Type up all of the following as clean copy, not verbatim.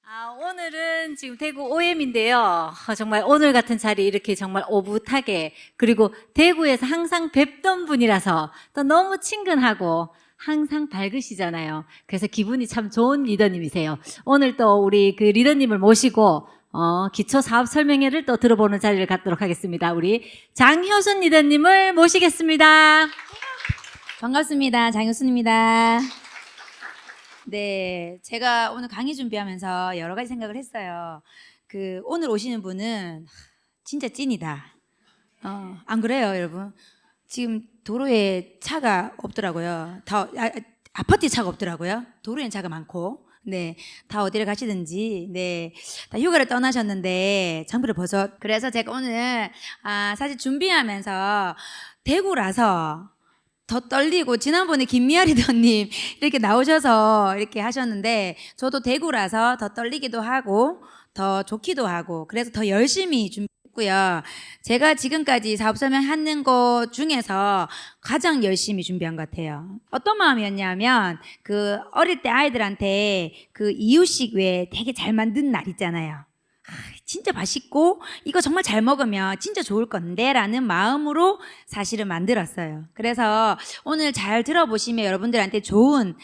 오늘은 지금 대구 OM인데요. 정말 오늘 같은 자리 이렇게 정말 오붓하게, 그리고 대구에서 항상 뵙던 분이라서 또 너무 친근하고 항상 밝으시잖아요. 그래서 기분이 참 좋은 리더님이세요. 오늘 또 우리 그 리더님을 모시고 기초 사업 설명회를 또 들어보는 자리를 갖도록 하겠습니다. 우리 장효순 리더님을 모시겠습니다. 반갑습니다. 장효순입니다. 네, 제가 오늘 강의 준비하면서 여러 가지 생각을 했어요. 오늘 오시는 분은 진짜 찐이다. 안 그래요, 여러분? 지금 도로에 차가 없더라고요. 아파트에 차가 없더라고요. 도로엔 차가 많고. 네, 다 어디를 가시든지, 네, 다 휴가를 떠나셨는데, 장비를 그래서 제가 오늘, 사실 준비하면서 대구라서 더 떨리고, 지난번에 김미아 리더님 이렇게 나오셔서 이렇게 하셨는데, 저도 대구라서 더 떨리기도 하고, 더 좋기도 하고, 그래서 더 열심히 준비했고요. 제가 지금까지 사업 설명하는 것 중에서 가장 열심히 준비한 것 같아요. 어떤 마음이었냐면, 어릴 때 아이들한테 이유식 왜 되게 잘 만든 날 있잖아요. 진짜 맛있고 이거 정말 잘 먹으면 진짜 좋을 건데 라는 마음으로 사실은 만들었어요. 그래서 오늘 잘 들어보시면 여러분들한테 좋은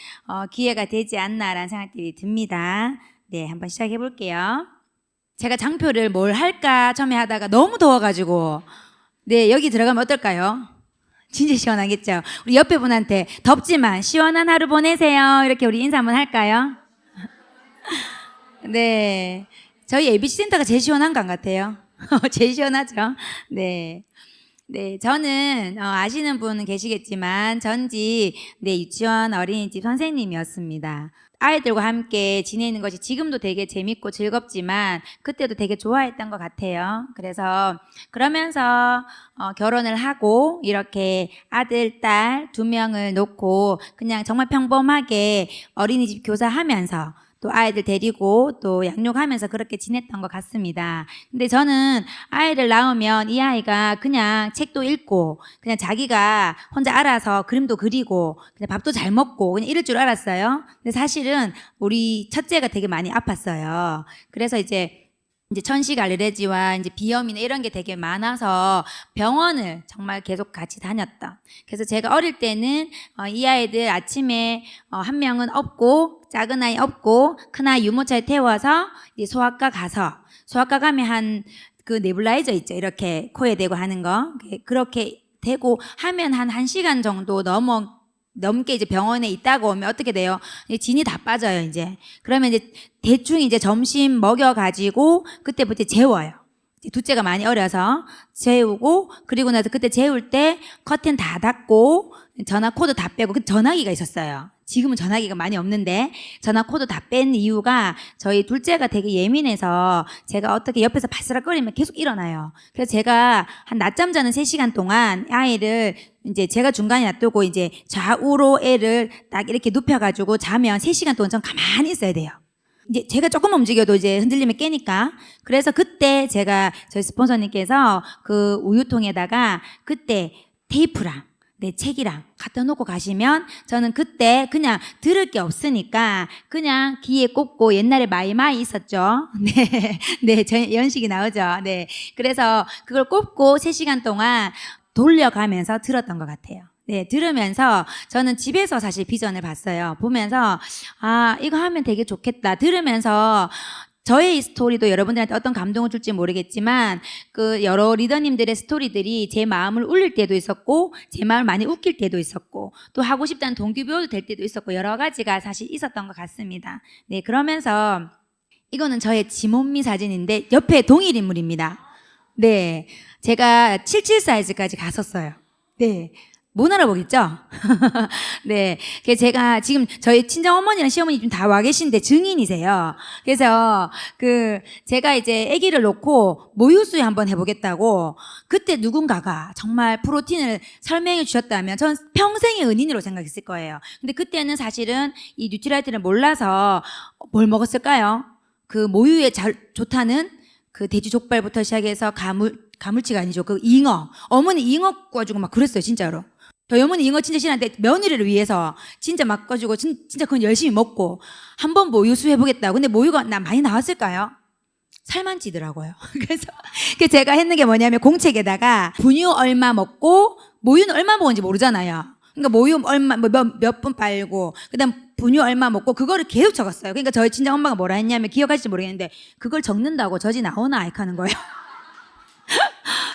기회가 되지 않나라는 생각들이 듭니다. 네, 한번 시작해 볼게요. 제가 장표를 뭘 할까 처음에 하다가 너무 더워가지고, 네, 여기 들어가면 어떨까요? 진짜 시원하겠죠? 우리 옆에 분한테 덥지만 시원한 하루 보내세요, 이렇게 우리 인사 한번 할까요? 네, 저희 ABC 센터가 제일 시원한 것 같아요. 제일 시원하죠? 네. 네, 저는 아시는 분은 계시겠지만 전직 유치원 어린이집 선생님이었습니다. 아이들과 함께 지내는 것이 지금도 되게 재밌고 즐겁지만 그때도 되게 좋아했던 것 같아요. 그래서 그러면서 결혼을 하고 이렇게 아들, 딸 2명을 놓고 그냥 정말 평범하게 어린이집 교사하면서 또 아이들 데리고 또 양육하면서 그렇게 지냈던 것 같습니다. 근데 저는 아이를 낳으면 이 아이가 그냥 책도 읽고 그냥 자기가 혼자 알아서 그림도 그리고 그냥 밥도 잘 먹고 그냥 이럴 줄 알았어요. 근데 사실은 우리 첫째가 되게 많이 아팠어요. 그래서 이제 천식 알레르기와 이제 비염이나 이런 게 되게 많아서 병원을 정말 계속 같이 다녔다. 그래서 제가 어릴 때는 이 아이들 아침에 한 명은 업고 작은 아이 업고 큰 아이 유모차에 태워서 이제 소아과 가면 네블라이저 있죠. 이렇게 코에 대고 하는 거. 그렇게 대고 하면 한 1시간 정도 넘게 이제 병원에 있다가 오면 어떻게 돼요? 진이 다 빠져요, 이제. 그러면 이제 대충 이제 점심 먹여가지고 그때부터 재워요. 둘째가 많이 어려서 재우고, 그리고 나서 그때 재울 때 커튼 다 닫고 전화 코드 다 빼고, 그 전화기가 있었어요. 지금은 전화기가 많이 없는데 전화 코드 다 뺀 이유가 저희 둘째가 되게 예민해서 제가 어떻게 옆에서 바스락거리면 계속 일어나요. 그래서 제가 한 낮잠 자는 3시간 동안 아이를 이제 제가 중간에 놔두고 이제 좌우로 애를 딱 이렇게 눕혀가지고 자면 3시간 동안 전 가만히 있어야 돼요. 이제 제가 조금 움직여도 이제 흔들리면 깨니까. 그래서 그때 제가 저희 스폰서님께서 그 우유통에다가 그때 테이프랑 책이랑 갖다 놓고 가시면 저는 그때 그냥 들을 게 없으니까 그냥 귀에 꽂고, 옛날에 마이마이 있었죠. 네, 연식이 나오죠. 네. 그래서 그걸 꽂고 3시간 동안 돌려가면서 들었던 것 같아요. 네, 들으면서 저는 집에서 사실 비전을 봤어요. 보면서 이거 하면 되게 좋겠다. 들으면서 저의 이 스토리도 여러분들한테 어떤 감동을 줄지 모르겠지만 여러 리더님들의 스토리들이 제 마음을 울릴 때도 있었고 제 마음을 많이 웃길 때도 있었고 또 하고 싶다는 동기부여도 될 때도 있었고 여러 가지가 사실 있었던 것 같습니다. 네, 그러면서 이거는 저의 지몬미 사진인데 옆에 동일 인물입니다. 네, 제가 77 사이즈까지 갔었어요. 네. 못 알아보겠죠? 네. 제가 지금 저희 친정 어머니랑 시어머니 좀 다 와 계신데 증인이세요. 그래서 제가 이제 아기를 놓고 모유수유 한번 해보겠다고 그때 누군가가 정말 프로틴을 설명해 주셨다면 전 평생의 은인으로 생각했을 거예요. 근데 그때는 사실은 이 뉴트리라이트를 몰라서 뭘 먹었을까요? 모유에 좋다는 돼지 족발부터 시작해서 가물치가 아니죠. 잉어. 어머니 잉어 가지고 막 그랬어요, 진짜로. 저희 어머니 이거 진짜 싫어하는데 며느리를 위해서 진짜 막 가지고 진짜 그건 열심히 먹고 한번 모유 수해보겠다고. 근데 모유가 많이 나왔을까요? 살만 찌더라고요. 그래서 제가 했는 게 뭐냐면 공책에다가 분유 얼마 먹고 모유는 얼마 먹은지 모르잖아요. 그러니까 모유 얼마 몇 분 빨고 그다음 분유 얼마 먹고 그거를 계속 적었어요. 그러니까 저희 친정 엄마가 뭐라 했냐면 기억하실지 모르겠는데 그걸 적는다고 젖이 나오나 이렇게 하는 거예요.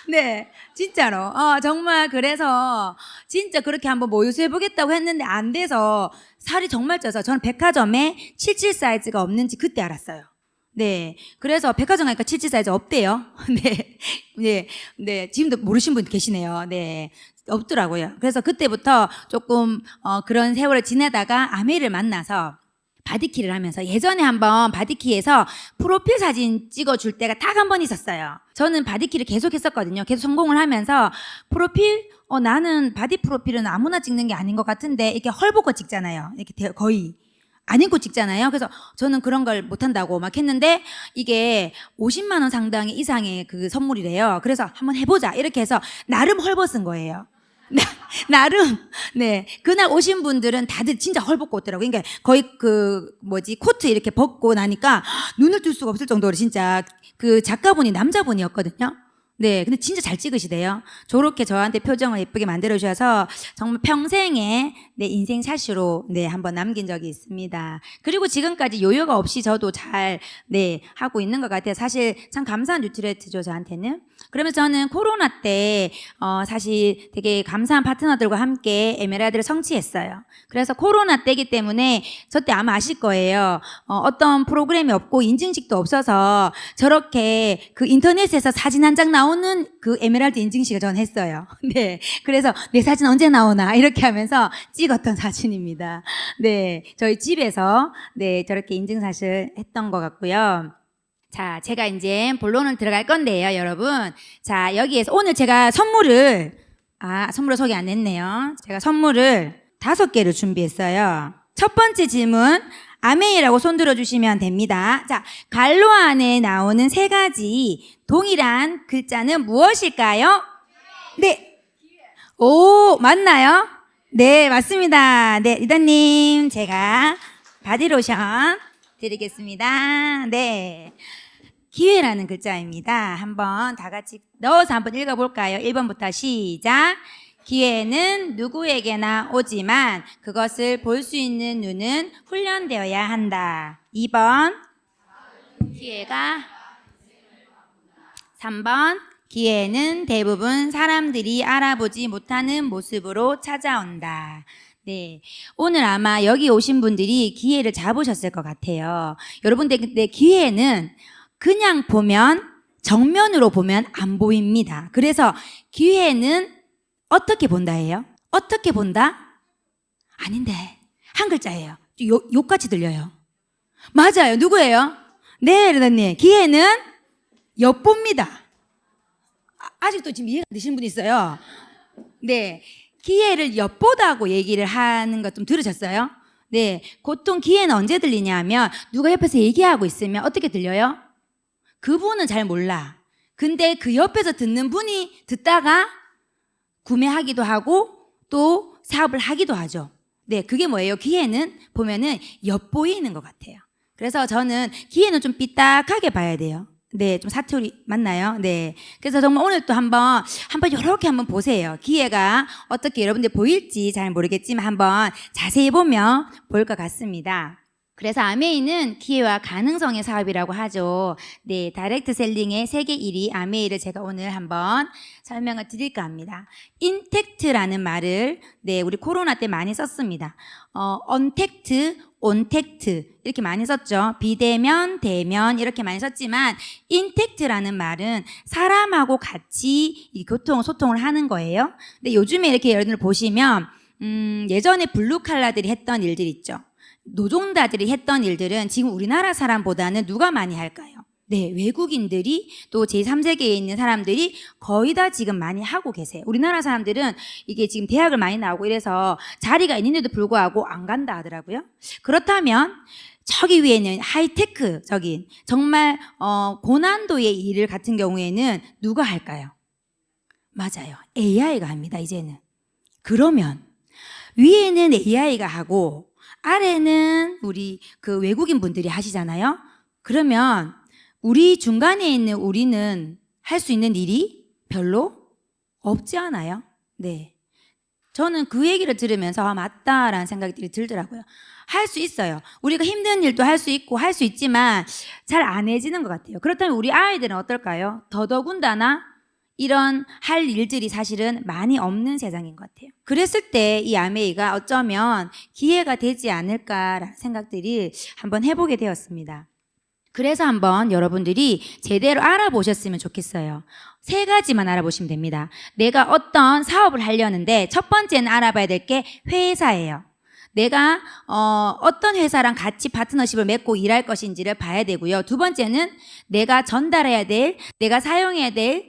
네, 진짜로. 정말 그래서 진짜 그렇게 한번 모유수 해보겠다고 했는데 안 돼서 살이 정말 쪄서 저는 백화점에 77 사이즈가 없는지 그때 알았어요. 네, 그래서 백화점 가니까 77 사이즈 없대요. 네, 네, 네. 지금도 모르신 분 계시네요. 네, 없더라고요. 그래서 그때부터 조금 그런 세월을 지내다가 아메이를 만나서 바디키를 하면서 예전에 한번 바디키에서 프로필 사진 찍어줄 때가 딱 한 번 있었어요. 저는 바디키를 계속 했었거든요. 계속 성공을 하면서 프로필 나는 바디 프로필은 아무나 찍는 게 아닌 것 같은데 이렇게 헐벗고 찍잖아요. 이렇게 거의 안 입고 찍잖아요. 그래서 저는 그런 걸 못한다고 막 했는데 이게 50만 원 상당의 이상의 그 선물이래요. 그래서 한번 해보자 이렇게 해서 나름 헐벗은 거예요. 나름. 네, 그날 오신 분들은 다들 진짜 헐벗고 오더라고요. 그러니까 거의 코트 이렇게 벗고 나니까 눈을 뜰 수가 없을 정도로 진짜 그 작가분이 남자분이었거든요. 네, 근데 진짜 잘 찍으시대요. 저렇게 저한테 표정을 예쁘게 만들어 주셔서 정말 평생의 내 인생샷으로 한번 남긴 적이 있습니다. 그리고 지금까지 요요가 없이 저도 잘 하고 있는 것 같아요. 사실 참 감사한 뉴트리트죠, 저한테는. 그러면서 저는 코로나 때 사실 되게 감사한 파트너들과 함께 에메랄드를 성취했어요. 그래서 코로나 때이기 때문에 저 때 아마 아실 거예요. 어떤 프로그램이 없고 인증식도 없어서 저렇게 그 인터넷에서 사진 한 장 나오는 그 에메랄드 인증식을 전 했어요. 네, 그래서 내 사진 언제 나오나 이렇게 하면서 찍었던 사진입니다. 네, 저희 집에서 저렇게 인증샷을 했던 것 같고요. 자, 제가 이제 본론을 들어갈 건데요, 여러분. 자, 여기에서 오늘 제가 선물을 소개 안 했네요. 제가 선물을 5개를 준비했어요. 첫 번째 질문, 아메이라고 손들어 주시면 됩니다. 자, 갈로 안에 나오는 3가지 동일한 글자는 무엇일까요? 네. 오, 맞나요? 네, 맞습니다. 네, 리더님, 제가 바디로션 드리겠습니다. 네. 기회라는 글자입니다. 한번 다 같이 넣어서 한번 읽어볼까요? 1번부터 시작. 기회는 누구에게나 오지만 그것을 볼 수 있는 눈은 훈련되어야 한다. 2번. 기회가 3번. 기회는 대부분 사람들이 알아보지 못하는 모습으로 찾아온다. 네, 오늘 아마 여기 오신 분들이 기회를 잡으셨을 것 같아요. 여러분들 근데 기회는 그냥 보면 정면으로 보면 안 보입니다. 그래서 기회는 어떻게 본다예요? 어떻게 본다? 아닌데 한 글자예요. 욕같이 들려요. 맞아요. 누구예요? 네, 리더님. 기회는 엿봅니다. 아직도 지금 이해가 안 되시는 분이 있어요. 네, 기회를 엿보다고 얘기를 하는 것 좀 들으셨어요? 네, 보통 기회는 언제 들리냐 하면 누가 옆에서 얘기하고 있으면 어떻게 들려요? 그분은 잘 몰라. 근데 그 옆에서 듣는 분이 듣다가 구매하기도 하고 또 사업을 하기도 하죠. 네, 그게 뭐예요? 기회는 보면은 엿보이는 것 같아요. 그래서 저는 기회는 좀 삐딱하게 봐야 돼요. 네, 좀 사투리 맞나요? 네. 그래서 정말 오늘 또 한번 이렇게 한번 보세요. 기회가 어떻게 여러분들 보일지 잘 모르겠지만 한번 자세히 보면 보일 것 같습니다. 그래서 아메이는 기회와 가능성의 사업이라고 하죠. 네, 다이렉트 셀링의 세계 1위 아메이를 제가 오늘 한번 설명을 드릴까 합니다. 인택트라는 말을 우리 코로나 때 많이 썼습니다. 언택트, 온택트 이렇게 많이 썼죠. 비대면, 대면 이렇게 많이 썼지만 인택트라는 말은 사람하고 같이 소통을 하는 거예요. 근데 요즘에 이렇게 여러분들 보시면 예전에 블루 칼라들이 했던 일들 있죠. 노동자들이 했던 일들은 지금 우리나라 사람보다는 누가 많이 할까요? 네, 외국인들이 또 제3세계에 있는 사람들이 거의 다 지금 많이 하고 계세요. 우리나라 사람들은 이게 지금 대학을 많이 나오고 이래서 자리가 있는데도 불구하고 안 간다 하더라고요. 그렇다면 저기 위에는 하이테크적인 정말 고난도의 일 같은 경우에는 누가 할까요? 맞아요. AI가 합니다, 이제는. 그러면 위에는 AI가 하고 아래는 우리 그 외국인 분들이 하시잖아요. 그러면 우리 중간에 있는 우리는 할 수 있는 일이 별로 없지 않아요? 네. 저는 그 얘기를 들으면서 맞다라는 생각이 들더라고요. 할 수 있어요. 우리가 힘든 일도 할 수 있고 할 수 있지만 잘 안 해지는 것 같아요. 그렇다면 우리 아이들은 어떨까요? 더더군다나 이런 할 일들이 사실은 많이 없는 세상인 것 같아요. 그랬을 때 이 아메이가 어쩌면 기회가 되지 않을까라는 생각들이 한번 해보게 되었습니다. 그래서 한번 여러분들이 제대로 알아보셨으면 좋겠어요. 3가지만 알아보시면 됩니다. 내가 어떤 사업을 하려는데 첫 번째는 알아봐야 될 게 회사예요. 내가 어떤 회사랑 같이 파트너십을 맺고 일할 것인지를 봐야 되고요. 두 번째는 내가 전달해야 될, 내가 사용해야 될,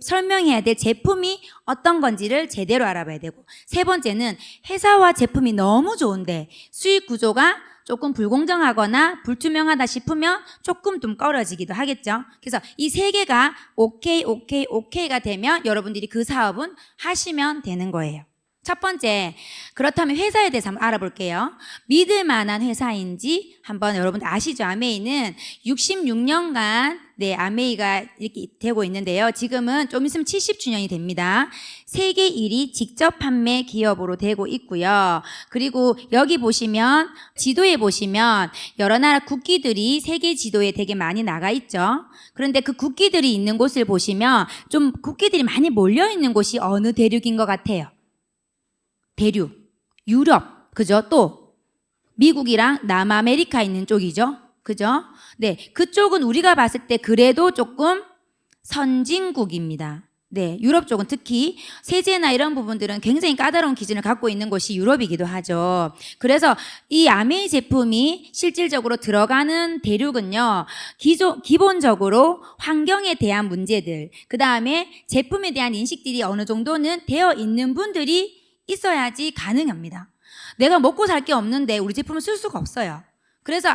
설명해야 될 제품이 어떤 건지를 제대로 알아봐야 되고, 세 번째는 회사와 제품이 너무 좋은데 수익 구조가 조금 불공정하거나 불투명하다 싶으면 조금 좀 꺼려지기도 하겠죠. 그래서 이 3개가 오케이가 되면 여러분들이 그 사업은 하시면 되는 거예요. 첫 번째, 그렇다면 회사에 대해서 한번 알아볼게요. 믿을 만한 회사인지 한번 여러분들 아시죠? 아메이는 66년간 아메이가 이렇게 되고 있는데요. 지금은 좀 있으면 70주년이 됩니다. 세계 1위 직접 판매 기업으로 되고 있고요. 그리고 여기 보시면 지도에 보시면 여러 나라 국기들이 세계 지도에 되게 많이 나가 있죠. 그런데 그 국기들이 있는 곳을 보시면 좀 국기들이 많이 몰려 있는 곳이 어느 대륙인 것 같아요? 대륙, 유럽, 그죠? 또 미국이랑 남아메리카 있는 쪽이죠. 그죠? 네, 그쪽은 우리가 봤을 때 그래도 조금 선진국입니다. 네, 유럽 쪽은 특히 세제나 이런 부분들은 굉장히 까다로운 기준을 갖고 있는 곳이 유럽이기도 하죠. 그래서 이 아메이 제품이 실질적으로 들어가는 대륙은요, 기본적으로 환경에 대한 문제들, 그 다음에 제품에 대한 인식들이 어느 정도는 되어 있는 분들이 있어야지 가능합니다. 내가 먹고 살 게 없는데 우리 제품을 쓸 수가 없어요. 그래서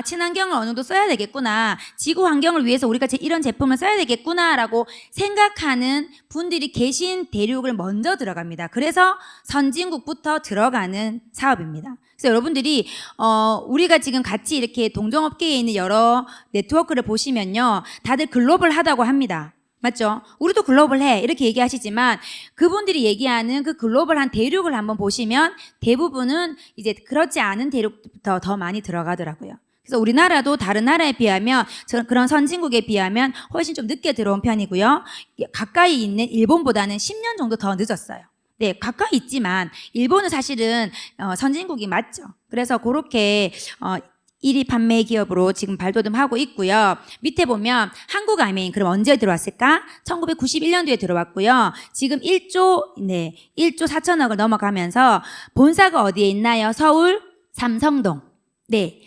친환경을 어느 정도 써야 되겠구나, 지구 환경을 위해서 우리가 이런 제품을 써야 되겠구나라고 생각하는 분들이 계신 대륙을 먼저 들어갑니다. 그래서 선진국부터 들어가는 사업입니다. 그래서 여러분들이 우리가 지금 같이 이렇게 동종업계에 있는 여러 네트워크를 보시면요, 다들 글로벌하다고 합니다. 맞죠? 우리도 글로벌해 이렇게 얘기하시지만 그분들이 얘기하는 그 글로벌한 대륙을 한번 보시면 대부분은 이제 그렇지 않은 대륙부터 더 많이 들어가더라고요. 그래서 우리나라도 다른 나라에 비하면 그런 선진국에 비하면 훨씬 좀 늦게 들어온 편이고요. 가까이 있는 일본보다는 10년 정도 더 늦었어요. 네, 가까이 있지만 일본은 사실은 선진국이 맞죠. 그래서 그렇게 1위 판매 기업으로 지금 발돋움하고 있고요. 밑에 보면 한국 아메인 그럼 언제 들어왔을까? 1991년도에 들어왔고요. 지금 1조 4천억을 넘어가면서 본사가 어디에 있나요? 서울 삼성동. 네,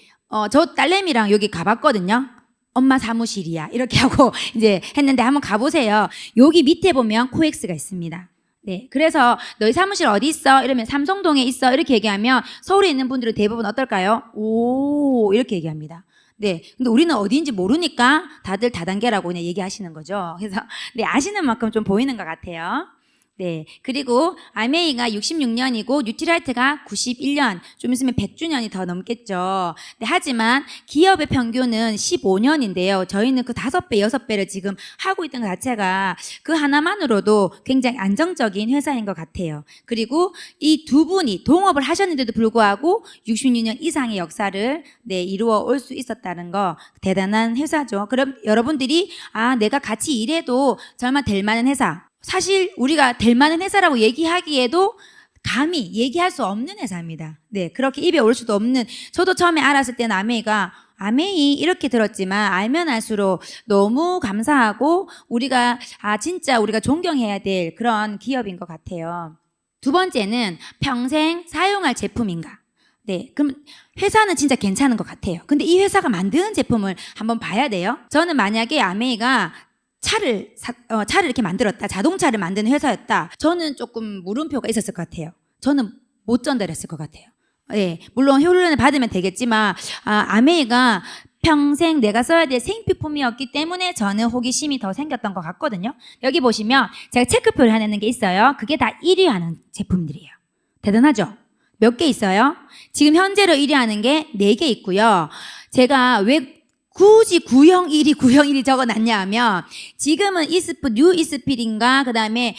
저 딸내미랑 여기 가봤거든요. 엄마 사무실이야 이렇게 하고 이제 했는데 한번 가보세요. 여기 밑에 보면 코엑스가 있습니다. 네, 그래서 너희 사무실 어디 있어? 이러면 삼성동에 있어 이렇게 얘기하면 서울에 있는 분들은 대부분 어떨까요? 오, 이렇게 얘기합니다. 네, 근데 우리는 어디인지 모르니까 다들 다단계라고 그냥 얘기하시는 거죠. 그래서 네, 아시는 만큼 좀 보이는 것 같아요. 네, 그리고 아메이가 66년이고 뉴트리라이트가 91년, 좀 있으면 100주년이 더 넘겠죠. 네, 하지만 기업의 평균은 15년인데요. 저희는 그 5배, 6배를 지금 하고 있던 것 자체가 그 하나만으로도 굉장히 안정적인 회사인 것 같아요. 그리고 이 두 분이 동업을 하셨는데도 불구하고 66년 이상의 역사를 이루어 올 수 있었다는 거 대단한 회사죠. 그럼 여러분들이 내가 같이 일해도 정말 될 만한 회사, 사실 우리가 될 만한 회사라고 얘기하기에도 감히 얘기할 수 없는 회사입니다. 네, 그렇게 입에 올 수도 없는, 저도 처음에 알았을 때는 아메이 이렇게 들었지만 알면 알수록 너무 감사하고 우리가 진짜 우리가 존경해야 될 그런 기업인 것 같아요. 두 번째는 평생 사용할 제품인가? 네, 그럼 회사는 진짜 괜찮은 것 같아요. 근데 이 회사가 만드는 제품을 한번 봐야 돼요. 저는 만약에 아메이가 차를 이렇게 만들었다, 자동차를 만드는 회사였다, 저는 조금 물음표가 있었을 것 같아요. 저는 못 전달했을 것 같아요. 예, 물론 훈련을 받으면 되겠지만 아메이가 평생 내가 써야 될 생필품이었기 때문에 저는 호기심이 더 생겼던 것 같거든요. 여기 보시면 제가 체크표를 해내는 게 있어요. 그게 다 1위 하는 제품들이에요. 대단하죠? 몇 개 있어요? 지금 현재로 1위 하는 게 4개 있고요. 제가 왜 굳이 구형 1위 적어놨냐 하면 지금은 이스프, 뉴 이스필인가 그 다음에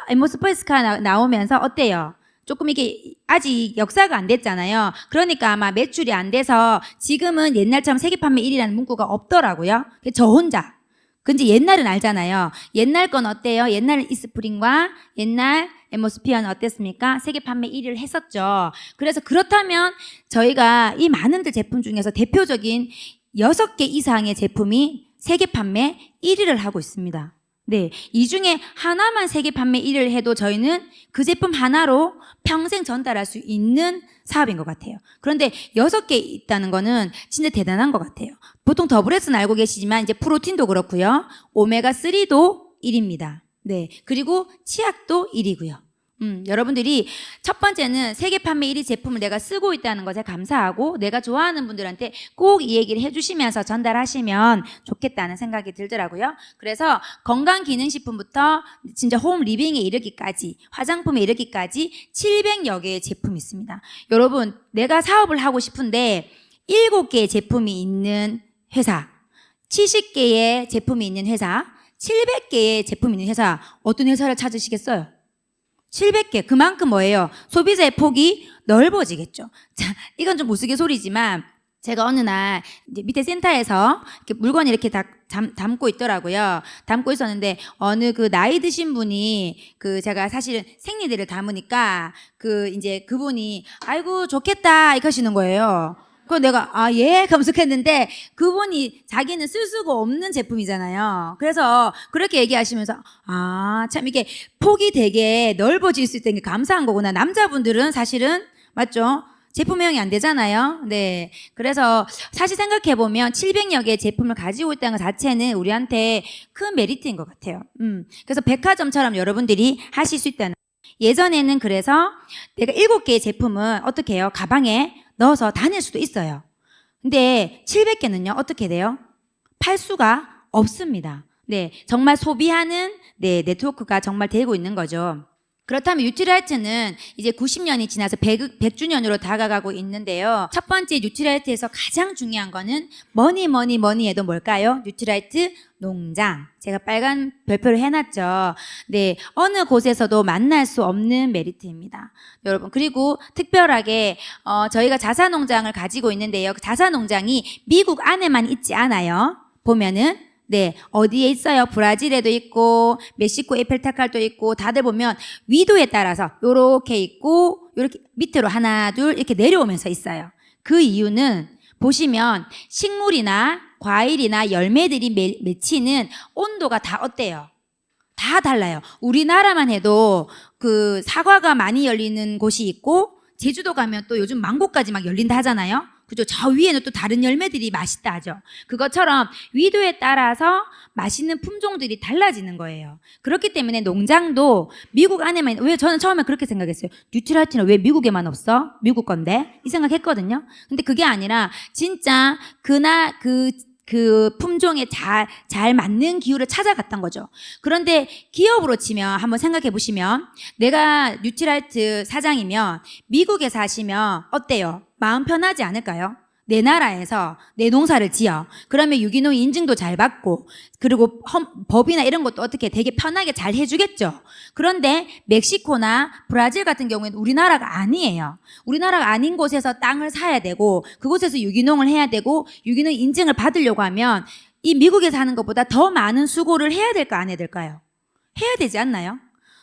에모스퍼스카 나오면서 어때요? 조금 이게 아직 역사가 안 됐잖아요. 그러니까 아마 매출이 안 돼서 지금은 옛날처럼 세계 판매 1위라는 문구가 없더라고요. 저 혼자. 근데 옛날은 알잖아요. 옛날 건 어때요? 옛날은 이스프링과 옛날 에모스피어는 어땠습니까? 세계 판매 1위를 했었죠. 그래서 그렇다면 저희가 이 많은들 제품 중에서 대표적인 6개 이상의 제품이 세계 판매 1위를 하고 있습니다. 네, 이 중에 하나만 세계 판매 1위를 해도 저희는 그 제품 하나로 평생 전달할 수 있는 사업인 것 같아요. 그런데 6개 있다는 거는 진짜 대단한 것 같아요. 보통 더블S는 알고 계시지만 이제 프로틴도 그렇고요. 오메가3도 1위입니다. 네, 그리고 치약도 1위고요. 여러분들이 첫 번째는 세계 판매 1위 제품을 내가 쓰고 있다는 것에 감사하고 내가 좋아하는 분들한테 꼭 이 얘기를 해주시면서 전달하시면 좋겠다는 생각이 들더라고요. 그래서 건강기능식품부터 진짜 홈 리빙에 이르기까지 화장품에 이르기까지 700여 개의 제품이 있습니다. 여러분 내가 사업을 하고 싶은데 7개의 제품이 있는 회사, 70개의 제품이 있는 회사, 700개의 제품이 있는 회사 어떤 회사를 찾으시겠어요? 700개. 그만큼 뭐예요? 소비자의 폭이 넓어지겠죠. 자, 이건 좀 우스갯소리지만 제가 어느 날 이제 밑에 센터에서 이렇게 물건을 이렇게 다 담고 있더라고요. 담고 있었는데 어느 그 나이 드신 분이 그 제가 사실은 생리대를 담으니까 그 이제 그분이 아이고 좋겠다 이렇게 하시는 거예요. 그래서 내가 예 검색했는데 그분이 자기는 쓸 수가 없는 제품이잖아요. 그래서 그렇게 얘기하시면서 참 이게 폭이 되게 넓어질 수 있다는 게 감사한 거구나. 남자분들은 사실은 맞죠? 제품명이 안 되잖아요. 네. 그래서 사실 생각해보면 700여 개의 제품을 가지고 있다는 것 자체는 우리한테 큰 메리트인 것 같아요. 그래서 백화점처럼 여러분들이 하실 수 있다는. 예전에는 그래서 내가 7개의 제품을 어떻게 해요? 가방에 넣어서 다닐 수도 있어요. 근데 700개는요, 어떻게 돼요? 팔 수가 없습니다. 네. 정말 소비하는, 네, 네트워크가 정말 되고 있는 거죠. 그렇다면 뉴트리라이트는 이제 90년이 지나서 100주년으로 다가가고 있는데요. 첫 번째 뉴트리라이트에서 가장 중요한 거는 뭐니 해도 뭘까요? 뉴트리라이트 농장. 제가 빨간 별표를 해놨죠. 네, 어느 곳에서도 만날 수 없는 메리트입니다. 여러분, 그리고 특별하게 저희가 자사농장을 가지고 있는데요. 그 자사농장이 미국 안에만 있지 않아요. 보면은 네, 어디에 있어요? 브라질에도 있고 멕시코 에펠탑도 있고 다들 보면 위도에 따라서 요렇게 있고 요렇게 밑으로 하나 둘 이렇게 내려오면서 있어요. 그 이유는 보시면 식물이나 과일이나 열매들이 맺히는 온도가 다 어때요? 다 달라요. 우리나라만 해도 그 사과가 많이 열리는 곳이 있고 제주도 가면 또 요즘 망고까지 막 열린다 하잖아요. 그죠? 저 위에는 또 다른 열매들이 맛있다 하죠. 그것처럼 위도에 따라서 맛있는 품종들이 달라지는 거예요. 그렇기 때문에 농장도 미국 안에만, 왜 저는 처음에 그렇게 생각했어요. 뉴트리라이트는 왜 미국에만 없어? 미국 건데? 이 생각했거든요. 근데 그게 아니라 진짜 그 품종에 잘 맞는 기후를 찾아갔던 거죠. 그런데 기업으로 치면 한번 생각해 보시면 내가 뉴트리라이트 사장이면 미국에 사시면 어때요? 마음 편하지 않을까요? 내 나라에서 내 농사를 지어. 그러면 유기농 인증도 잘 받고 그리고 법이나 이런 것도 어떻게 되게 편하게 잘 해주겠죠. 그런데 멕시코나 브라질 같은 경우에는 우리나라가 아니에요. 우리나라가 아닌 곳에서 땅을 사야 되고 그곳에서 유기농을 해야 되고 유기농 인증을 받으려고 하면 이 미국에 사는 것보다 더 많은 수고를 해야 될까 안 해야 될까요? 해야 되지 않나요?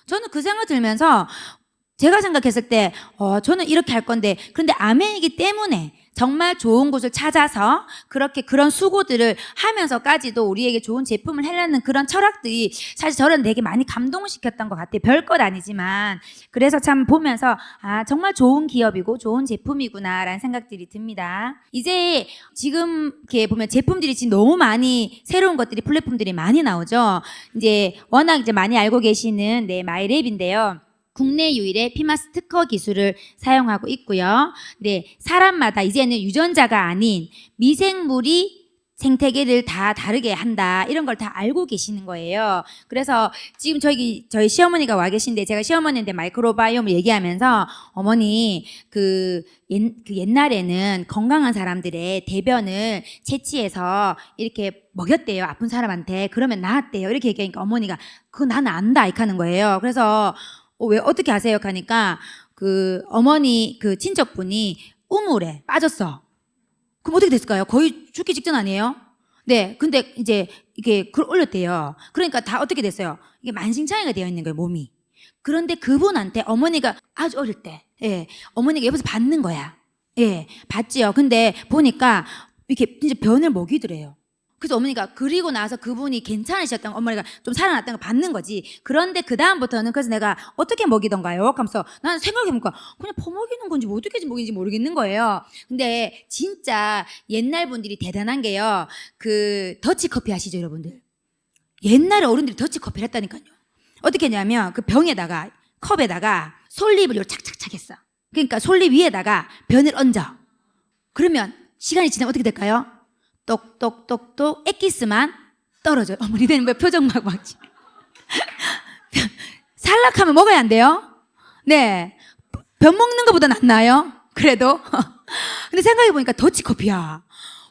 저는 그 생각 들면서 제가 생각했을 때 저는 이렇게 할 건데 그런데 아멘이기 때문에 정말 좋은 곳을 찾아서 그런 수고들을 하면서까지도 우리에게 좋은 제품을 해내는 그런 철학들이 사실 저는 되게 많이 감동시켰던 것 같아요. 별것 아니지만 그래서 참 보면서 정말 좋은 기업이고 좋은 제품이구나라는 생각들이 듭니다. 이제 지금 이렇게 보면 제품들이 지금 너무 많이 새로운 것들이 플랫폼들이 많이 나오죠. 이제 워낙 이제 많이 알고 계시는 마이랩인데요. 국내 유일의 피마스 특허 기술을 사용하고 있고요. 네, 사람마다 이제는 유전자가 아닌 미생물이 생태계를 다 다르게 한다. 이런 걸 다 알고 계시는 거예요. 그래서 지금 저희 시어머니가 와 계신데 제가 시어머니한테 마이크로바이옴을 얘기하면서 어머니 그 옛날에는 건강한 사람들의 대변을 채취해서 이렇게 먹였대요. 아픈 사람한테. 그러면 나았대요. 이렇게 얘기하니까 어머니가 그거 나는 안다. 이렇게 하는 거예요. 그래서 왜 어떻게 하세요? 하니까 그 어머니 그 친척분이 우물에 빠졌어. 그럼 어떻게 됐을까요? 거의 죽기 직전 아니에요? 네. 근데 이제 이게 글 올렸대요. 그러니까 다 어떻게 됐어요? 이게 만신창이가 되어 있는 거예요, 몸이. 그런데 그분한테 어머니가 아주 어릴 때, 예, 어머니가 옆에서 받는 거야. 예, 받지요. 근데 보니까 이렇게 진짜 변을 먹이더래요. 그래서 어머니가 그리고 나서 그분이 괜찮으셨던 어머니가 좀 살아났다는 걸 받는 거지. 그런데 그 다음부터는 그래서 내가 어떻게 먹이던가요? 하면서 나는 생각해보니까 그냥 퍼먹이는 건지 뭐 어떻게 먹이는지 모르겠는 거예요. 근데 진짜 옛날 분들이 대단한 게요. 그 더치커피 아시죠, 여러분들? 옛날에 어른들이 더치커피를 했다니까요. 어떻게 했냐면 그 병에다가 컵에다가 솔잎을 요 착착착 했어. 그러니까 솔잎 위에다가 변을 얹어. 그러면 시간이 지나면 어떻게 될까요? 똑똑똑똑 엑기스만 떨어져요. 어머니들 왜 표정 막 살락하면 먹어야 안 돼요? 네. 변 먹는 것보다 낫나요? 그래도. 근데 생각해보니까 더치커피야.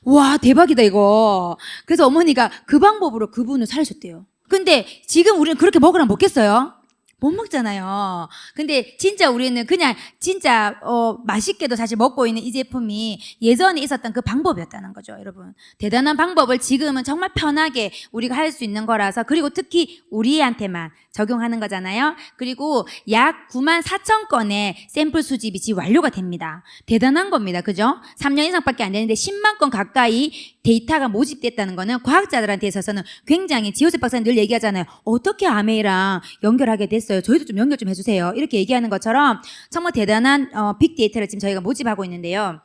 와, 대박이다, 이거. 그래서 어머니가 그 방법으로 그분을 살리셨대요. 근데 지금 우리는 그렇게 먹으라면 먹겠어요? 못 먹잖아요. 근데 진짜 우리는 그냥 진짜 맛있게도 사실 먹고 있는 이 제품이 예전에 있었던 그 방법이었다는 거죠, 여러분. 대단한 방법을 지금은 정말 편하게 우리가 할 수 있는 거라서, 그리고 특히 우리한테만 적용하는 거잖아요. 그리고 약 94,000건의 샘플 수집이 지금 완료가 됩니다. 대단한 겁니다. 그죠? 3년 이상밖에 안 되는데 10만 건 가까이 데이터가 모집됐다는 거는 과학자들한테 있어서는 굉장히, 지호셉 박사님 늘 얘기하잖아요. 어떻게 아메이랑 연결하게 됐어요? 저희도 좀 연결 좀 해주세요. 이렇게 얘기하는 것처럼 정말 대단한 빅데이터를 지금 저희가 모집하고 있는데요.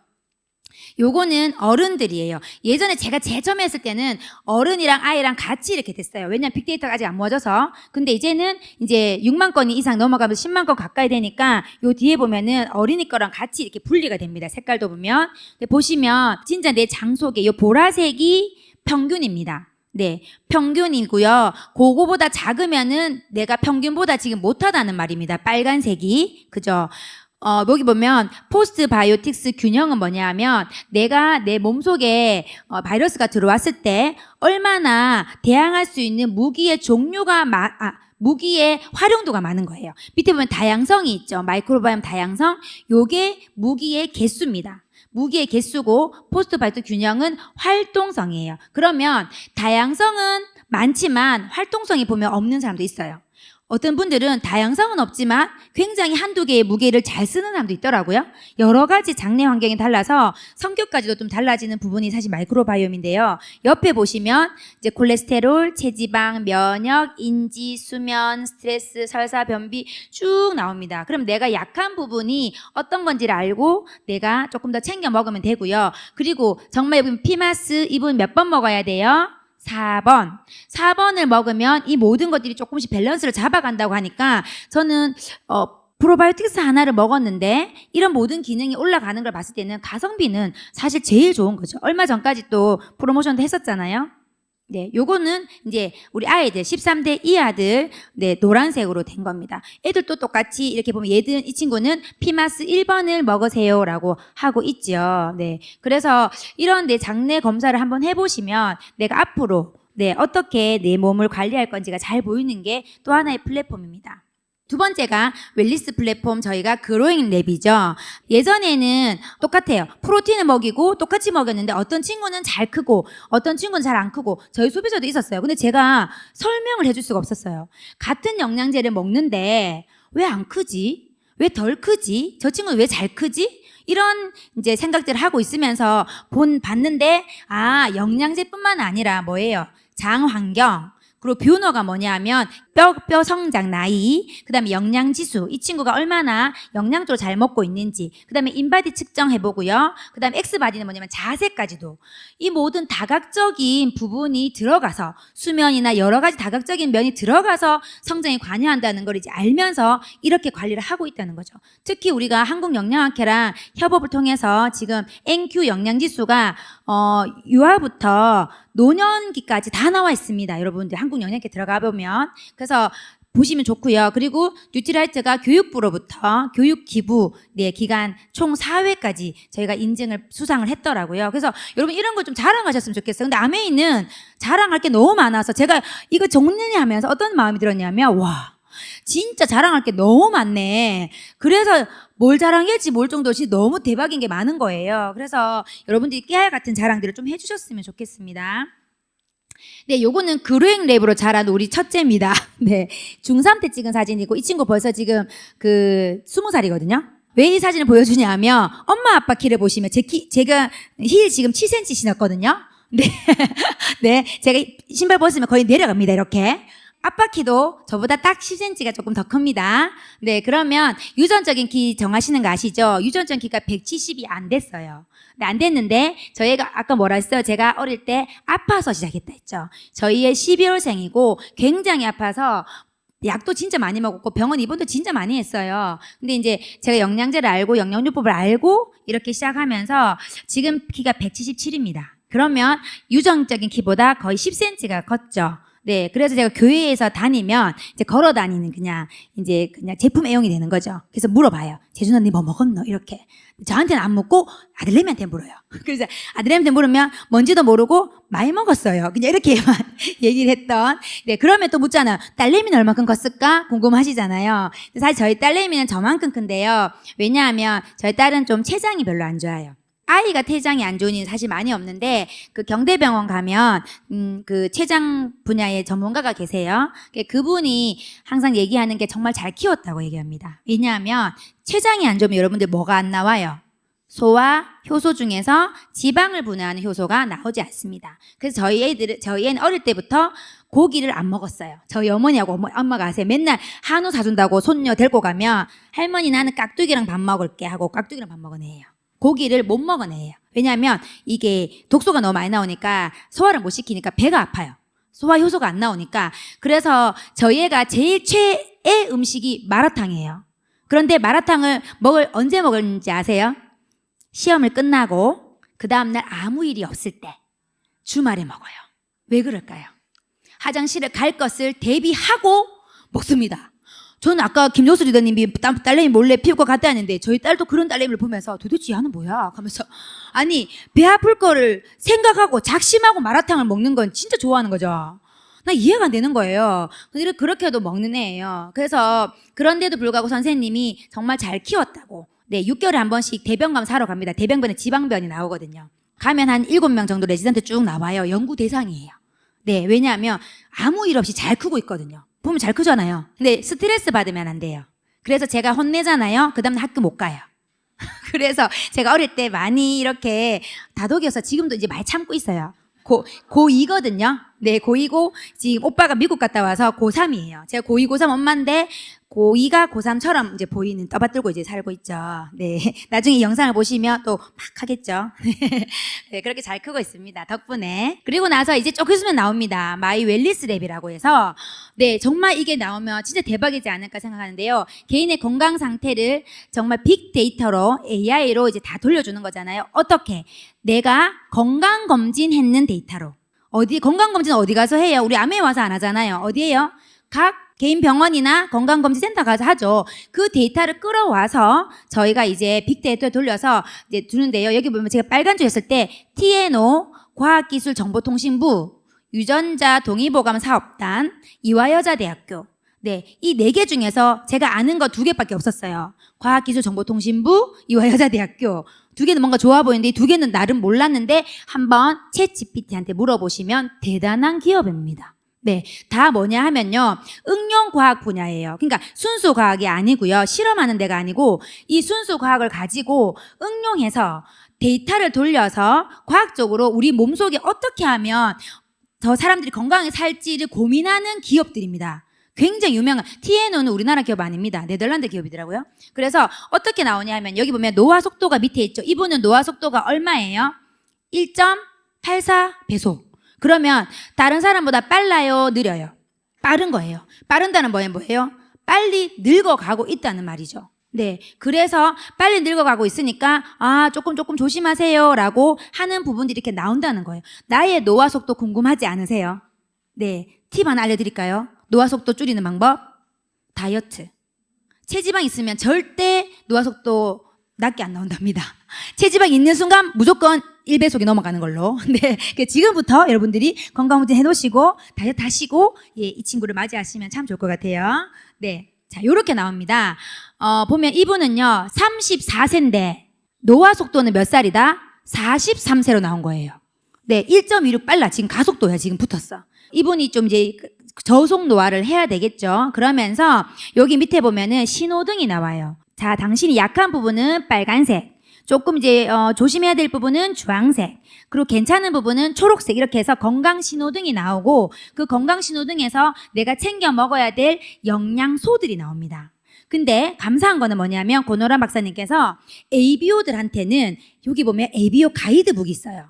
요거는 어른들이에요. 예전에 제가 재점했을 때는 어른이랑 아이랑 같이 이렇게 됐어요. 왜냐면 빅데이터가 아직 안 모아져서. 근데 이제는 이제 6만 건이 이상 넘어가면서 10만 건 가까이 되니까 요 뒤에 보면은 어린이 거랑 같이 이렇게 분리가 됩니다. 색깔도 보면. 근데 보시면 진짜 내 장 속에 요 보라색이 평균입니다. 네, 평균이고요. 그거보다 작으면은 내가 평균보다 지금 못하다는 말입니다. 빨간색이. 그죠? 여기 보면 포스트 바이오틱스 균형은 뭐냐 하면 내가 내 몸속에 바이러스가 들어왔을 때 얼마나 대항할 수 있는 무기의 종류가 무기의 활용도가 많은 거예요. 밑에 보면 다양성이 있죠. 마이크로바이옴 다양성. 요게 무기의 개수입니다. 무기의 개수고 포스트 바이오틱스 균형은 활동성이에요. 그러면 다양성은 많지만 활동성이 보면 없는 사람도 있어요. 어떤 분들은 다양성은 없지만 굉장히 한두 개의 무게를 잘 쓰는 사람도 있더라고요. 여러 가지 장내 환경이 달라서 성격까지도 좀 달라지는 부분이 사실 마이크로바이옴인데요. 옆에 보시면 이제 콜레스테롤, 체지방, 면역, 인지, 수면, 스트레스, 설사, 변비 쭉 나옵니다. 그럼 내가 약한 부분이 어떤 건지를 알고 내가 조금 더 챙겨 먹으면 되고요. 그리고 정말 여기 피마스 이분 몇 번 먹어야 돼요? 4번. 4번을 먹으면 이 모든 것들이 조금씩 밸런스를 잡아간다고 하니까 저는 프로바이오틱스 하나를 먹었는데 이런 모든 기능이 올라가는 걸 봤을 때는 가성비는 사실 제일 좋은 거죠. 얼마 전까지 또 프로모션도 했었잖아요. 네, 요거는 이제 우리 아이들 13대 이하들 네, 노란색으로 된 겁니다. 애들도 똑같이 이렇게 보면 이 친구는 피마스 1번을 먹으세요라고 하고 있죠. 네. 그래서 이런 내 장내 검사를 한번 해 보시면 내가 앞으로 네, 어떻게 내 몸을 관리할 건지가 잘 보이는 게 또 하나의 플랫폼입니다. 두 번째가 웰리스 플랫폼, 저희가 그로잉 랩이죠. 예전에는 똑같아요. 프로틴을 먹이고 똑같이 먹였는데 어떤 친구는 잘 크고 어떤 친구는 잘 안 크고 저희 소비자도 있었어요. 근데 제가 설명을 해줄 수가 없었어요. 같은 영양제를 먹는데 왜 안 크지? 왜 덜 크지? 저 친구는 왜 잘 크지? 이런 이제 생각들을 하고 있으면서 봤는데 영양제뿐만 아니라 뭐예요? 장 환경. 그리고 뷰너가 뭐냐 하면 뼈 성장 나이, 그 다음에 영양지수, 이 친구가 얼마나 영양적으로 잘 먹고 있는지, 그 다음에 인바디 측정해보고요. 그 다음에 X바디는 뭐냐면 자세까지도 이 모든 다각적인 부분이 들어가서 수면이나 여러 가지 다각적인 면이 들어가서 성장에 관여한다는 걸 이제 알면서 이렇게 관리를 하고 있다는 거죠. 특히 우리가 한국영양학회랑 협업을 통해서 지금 NQ 영양지수가 유아부터 노년기까지 다 나와 있습니다. 여러분들 한국영양학회 들어가 보면. 그래서 보시면 좋고요. 그리고 뉴트리라이트가 교육부로부터 교육기부 기간 총 4회까지 저희가 인증을 수상을 했더라고요. 그래서 여러분 이런 걸 좀 자랑하셨으면 좋겠어요. 근데 아메이는 자랑할 게 너무 많아서 제가 이거 정리하면서 어떤 마음이 들었냐면 와 진짜 자랑할 게 너무 많네. 그래서 뭘 자랑할지 모를 정도로 너무 대박인 게 많은 거예요. 그래서 여러분들이 깨알 같은 자랑들을 좀 해주셨으면 좋겠습니다. 네, 요거는 그루잉 랩으로 자란 우리 첫째입니다. 네, 중3 때 찍은 사진이고 이 친구 벌써 지금 20살이거든요. 왜 이 사진을 보여주냐 하면 엄마 아빠 키를 보시면 제가 힐 지금 7cm 신었거든요. 네, 네, 제가 신발 벗으면 거의 내려갑니다. 이렇게. 아빠 키도 저보다 딱 10cm가 조금 더 큽니다. 네, 그러면 유전적인 키 정하시는 거 아시죠? 유전적 키가 170이 안 됐어요. 네, 안 됐는데 저희가 아까 뭐라 했어요? 제가 어릴 때 아파서 시작했다 했죠. 저희의 12월생이고 굉장히 아파서 약도 진짜 많이 먹었고 병원 입원도 진짜 많이 했어요. 근데 이제 제가 영양제를 알고 영양요법을 알고 이렇게 시작하면서 지금 키가 177입니다. 그러면 유전적인 키보다 거의 10cm가 컸죠. 네, 그래서 제가 교회에서 다니면 이제 걸어 다니는 그냥 제품 애용이 되는 거죠. 그래서 물어봐요. 재준 언니 뭐 먹었노? 이렇게. 저한테는 안 묻고 아들내미한테 물어요. 그래서 아들내미한테 물으면 뭔지도 모르고 많이 먹었어요. 그냥 이렇게만 얘기를 했던. 네, 그러면 또 묻잖아요. 딸내미는 얼마큼 컸을까? 궁금하시잖아요. 사실 저희 딸내미는 저만큼 큰데요. 왜냐하면 저희 딸은 좀 체장이 별로 안 좋아요. 아이가 태장이 안 좋은 일은 사실 많이 없는데 그 경대병원 가면 그 체장 분야의 전문가가 계세요. 그분이 항상 얘기하는 게 정말 잘 키웠다고 얘기합니다. 왜냐하면 체장이 안 좋으면 여러분들 뭐가 안 나와요? 소와 효소 중에서 지방을 분해하는 효소가 나오지 않습니다. 그래서 저희 애는 어릴 때부터 고기를 안 먹었어요. 저희 어머니하고 엄마가 아세요? 맨날 한우 사준다고 손녀 데리고 가면 할머니 나는 깍두기랑 밥 먹을게 하고 깍두기랑 밥 먹은 애예요. 고기를 못 먹은 애예요. 왜냐하면 이게 독소가 너무 많이 나오니까 소화를 못 시키니까 배가 아파요. 소화 효소가 안 나오니까. 그래서 저희 애가 제일 최애 음식이 마라탕이에요. 그런데 마라탕을 언제 먹었는지 아세요? 시험을 끝나고 그 다음날 아무 일이 없을 때 주말에 먹어요. 왜 그럴까요? 화장실을 갈 것을 대비하고 먹습니다. 저는 아까 김효수 리더님이 딸내미 몰래 피우고 갔다 왔는데 저희 딸도 그런 딸내미를 보면서 도대체 얘는 뭐야? 하면서 아니 배 아플 거를 생각하고 작심하고 마라탕을 먹는 건 진짜 좋아하는 거죠. 나 이해가 안 되는 거예요. 그렇게도 먹는 애예요. 그래서 그런데도 불구하고 선생님이 정말 잘 키웠다고. 네, 6개월에 한 번씩 대변감 사러 갑니다. 대변변에 지방변이 나오거든요. 가면 한 7명 정도 레지던트 쭉 나와요. 연구 대상이에요. 네, 왜냐하면 아무 일 없이 잘 크고 있거든요. 보면 잘 크잖아요. 근데 스트레스 받으면 안 돼요. 그래서 제가 혼내잖아요. 그 다음에 학교 못 가요. 그래서 제가 어릴 때 많이 이렇게 다독여서 지금도 이제 많이 참고 있어요. 고2거든요. 네, 고2고 지금 오빠가 미국 갔다 와서 고3이에요. 제가 고2, 고3 엄마인데 고2가 고3처럼 이제 보이는 떠받들고 이제 살고 있죠. 네. 나중에 이 영상을 보시면 또 막 하겠죠. 네, 그렇게 잘 크고 있습니다. 덕분에. 그리고 나서 이제 조금 있으면 나옵니다. 마이 웰리스 랩이라고 해서 네, 정말 이게 나오면 진짜 대박이지 않을까 생각하는데요. 개인의 건강 상태를 정말 빅데이터로 AI로 이제 다 돌려주는 거잖아요. 어떻게? 내가 건강검진 했는 데이터로. 건강검진 어디 가서 해요? 우리 암에 와서 안 하잖아요. 어디에요? 각 개인 병원이나 건강검진센터 가서 하죠. 그 데이터를 끌어와서 저희가 이제 빅데이터에 돌려서 이제 두는데요. 여기 보면 제가 빨간 줄 했을 때 TNO 과학기술정보통신부 유전자 동의보감 사업단 이화여자대학교 네, 이 4개 중에서 제가 아는 거 2개밖에 없었어요. 과학기술정보통신부 이화여자대학교 2개는 뭔가 좋아 보이는데 이 2개는 나름 몰랐는데 한번 챗 GPT한테 물어보시면 대단한 기업입니다. 네, 다 뭐냐 하면요. 응용과학 분야예요. 그러니까 순수 과학이 아니고요. 실험하는 데가 아니고 이 순수 과학을 가지고 응용해서 데이터를 돌려서 과학적으로 우리 몸속에 어떻게 하면 더 사람들이 건강하게 살지를 고민하는 기업들입니다. 굉장히 유명한 TNO는 우리나라 기업 아닙니다. 네덜란드 기업이더라고요. 그래서 어떻게 나오냐 하면 여기 보면 노화 속도가 밑에 있죠. 이분은 노화 속도가 얼마예요? 1.84 배속. 그러면 다른 사람보다 빨라요, 느려요? 빠른 거예요. 빠른다는 뭐예요? 빨리 늙어가고 있다는 말이죠. 네. 그래서 빨리 늙어가고 있으니까 조금 조심하세요라고 하는 부분들이 이렇게 나온다는 거예요. 나의 노화 속도 궁금하지 않으세요? 네. 팁 하나 알려드릴까요? 노화 속도 줄이는 방법? 다이어트. 체지방 있으면 절대 노화 속도 낮게 안 나온답니다. 체지방 있는 순간 무조건 1배속이 넘어가는 걸로. 네. 지금부터 여러분들이 건강검진 해놓으시고 다이어트 하시고 이 친구를 맞이하시면 참 좋을 것 같아요. 네. 자, 요렇게 나옵니다. 보면 이분은요, 34세인데 노화 속도는 몇 살이다? 43세로 나온 거예요. 네. 1.26 빨라. 지금 가속도야. 지금 붙었어. 이분이 좀 이제 저속 노화를 해야 되겠죠. 그러면서 여기 밑에 보면은 신호등이 나와요. 자, 당신이 약한 부분은 빨간색, 조금 이제 조심해야 될 부분은 주황색, 그리고 괜찮은 부분은 초록색, 이렇게 해서 건강 신호등이 나오고 그 건강 신호등에서 내가 챙겨 먹어야 될 영양소들이 나옵니다. 근데 감사한 거는 뭐냐면 고노란 박사님께서 ABO들한테는 여기 보면 ABO 가이드북이 있어요.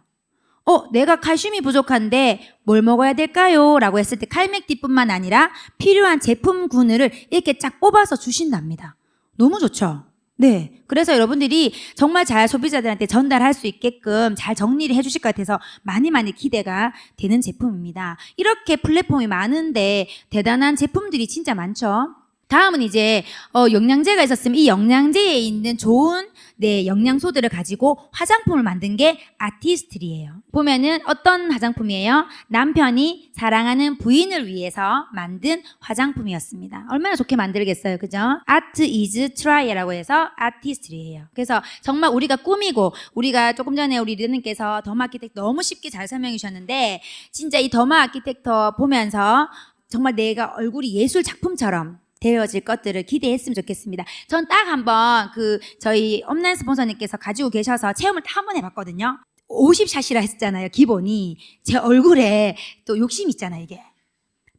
내가 칼슘이 부족한데 뭘 먹어야 될까요? 라고 했을 때 칼맥디뿐만 아니라 필요한 제품군을 이렇게 쫙 뽑아서 주신답니다. 너무 좋죠? 네. 그래서 여러분들이 정말 잘 소비자들한테 전달할 수 있게끔 잘 정리를 해주실 것 같아서 많이 기대가 되는 제품입니다. 이렇게 플랫폼이 많은데 대단한 제품들이 진짜 많죠? 다음은 이제 영양제가 있었으면 이 영양제에 있는 좋은 영양소들을 가지고 화장품을 만든 게 아티스트리예요. 보면은 어떤 화장품이에요? 남편이 사랑하는 부인을 위해서 만든 화장품이었습니다. 얼마나 좋게 만들겠어요, 그죠? Art is try라고 해서 아티스트리예요. 그래서 정말 우리가 꾸미고, 우리가 조금 전에 우리 리더님께서 더마 아키텍터 너무 쉽게 잘 설명해 주셨는데 진짜 이 더마 아키텍터 보면서 정말 내가 얼굴이 예술 작품처럼 되어질 것들을 기대했으면 좋겠습니다. 전 딱 한번 저희 업라인 스폰서님께서 가지고 계셔서 체험을 딱 한번 해봤거든요. 50샷이라 했잖아요, 기본이. 제 얼굴에 또 욕심 있잖아요, 이게.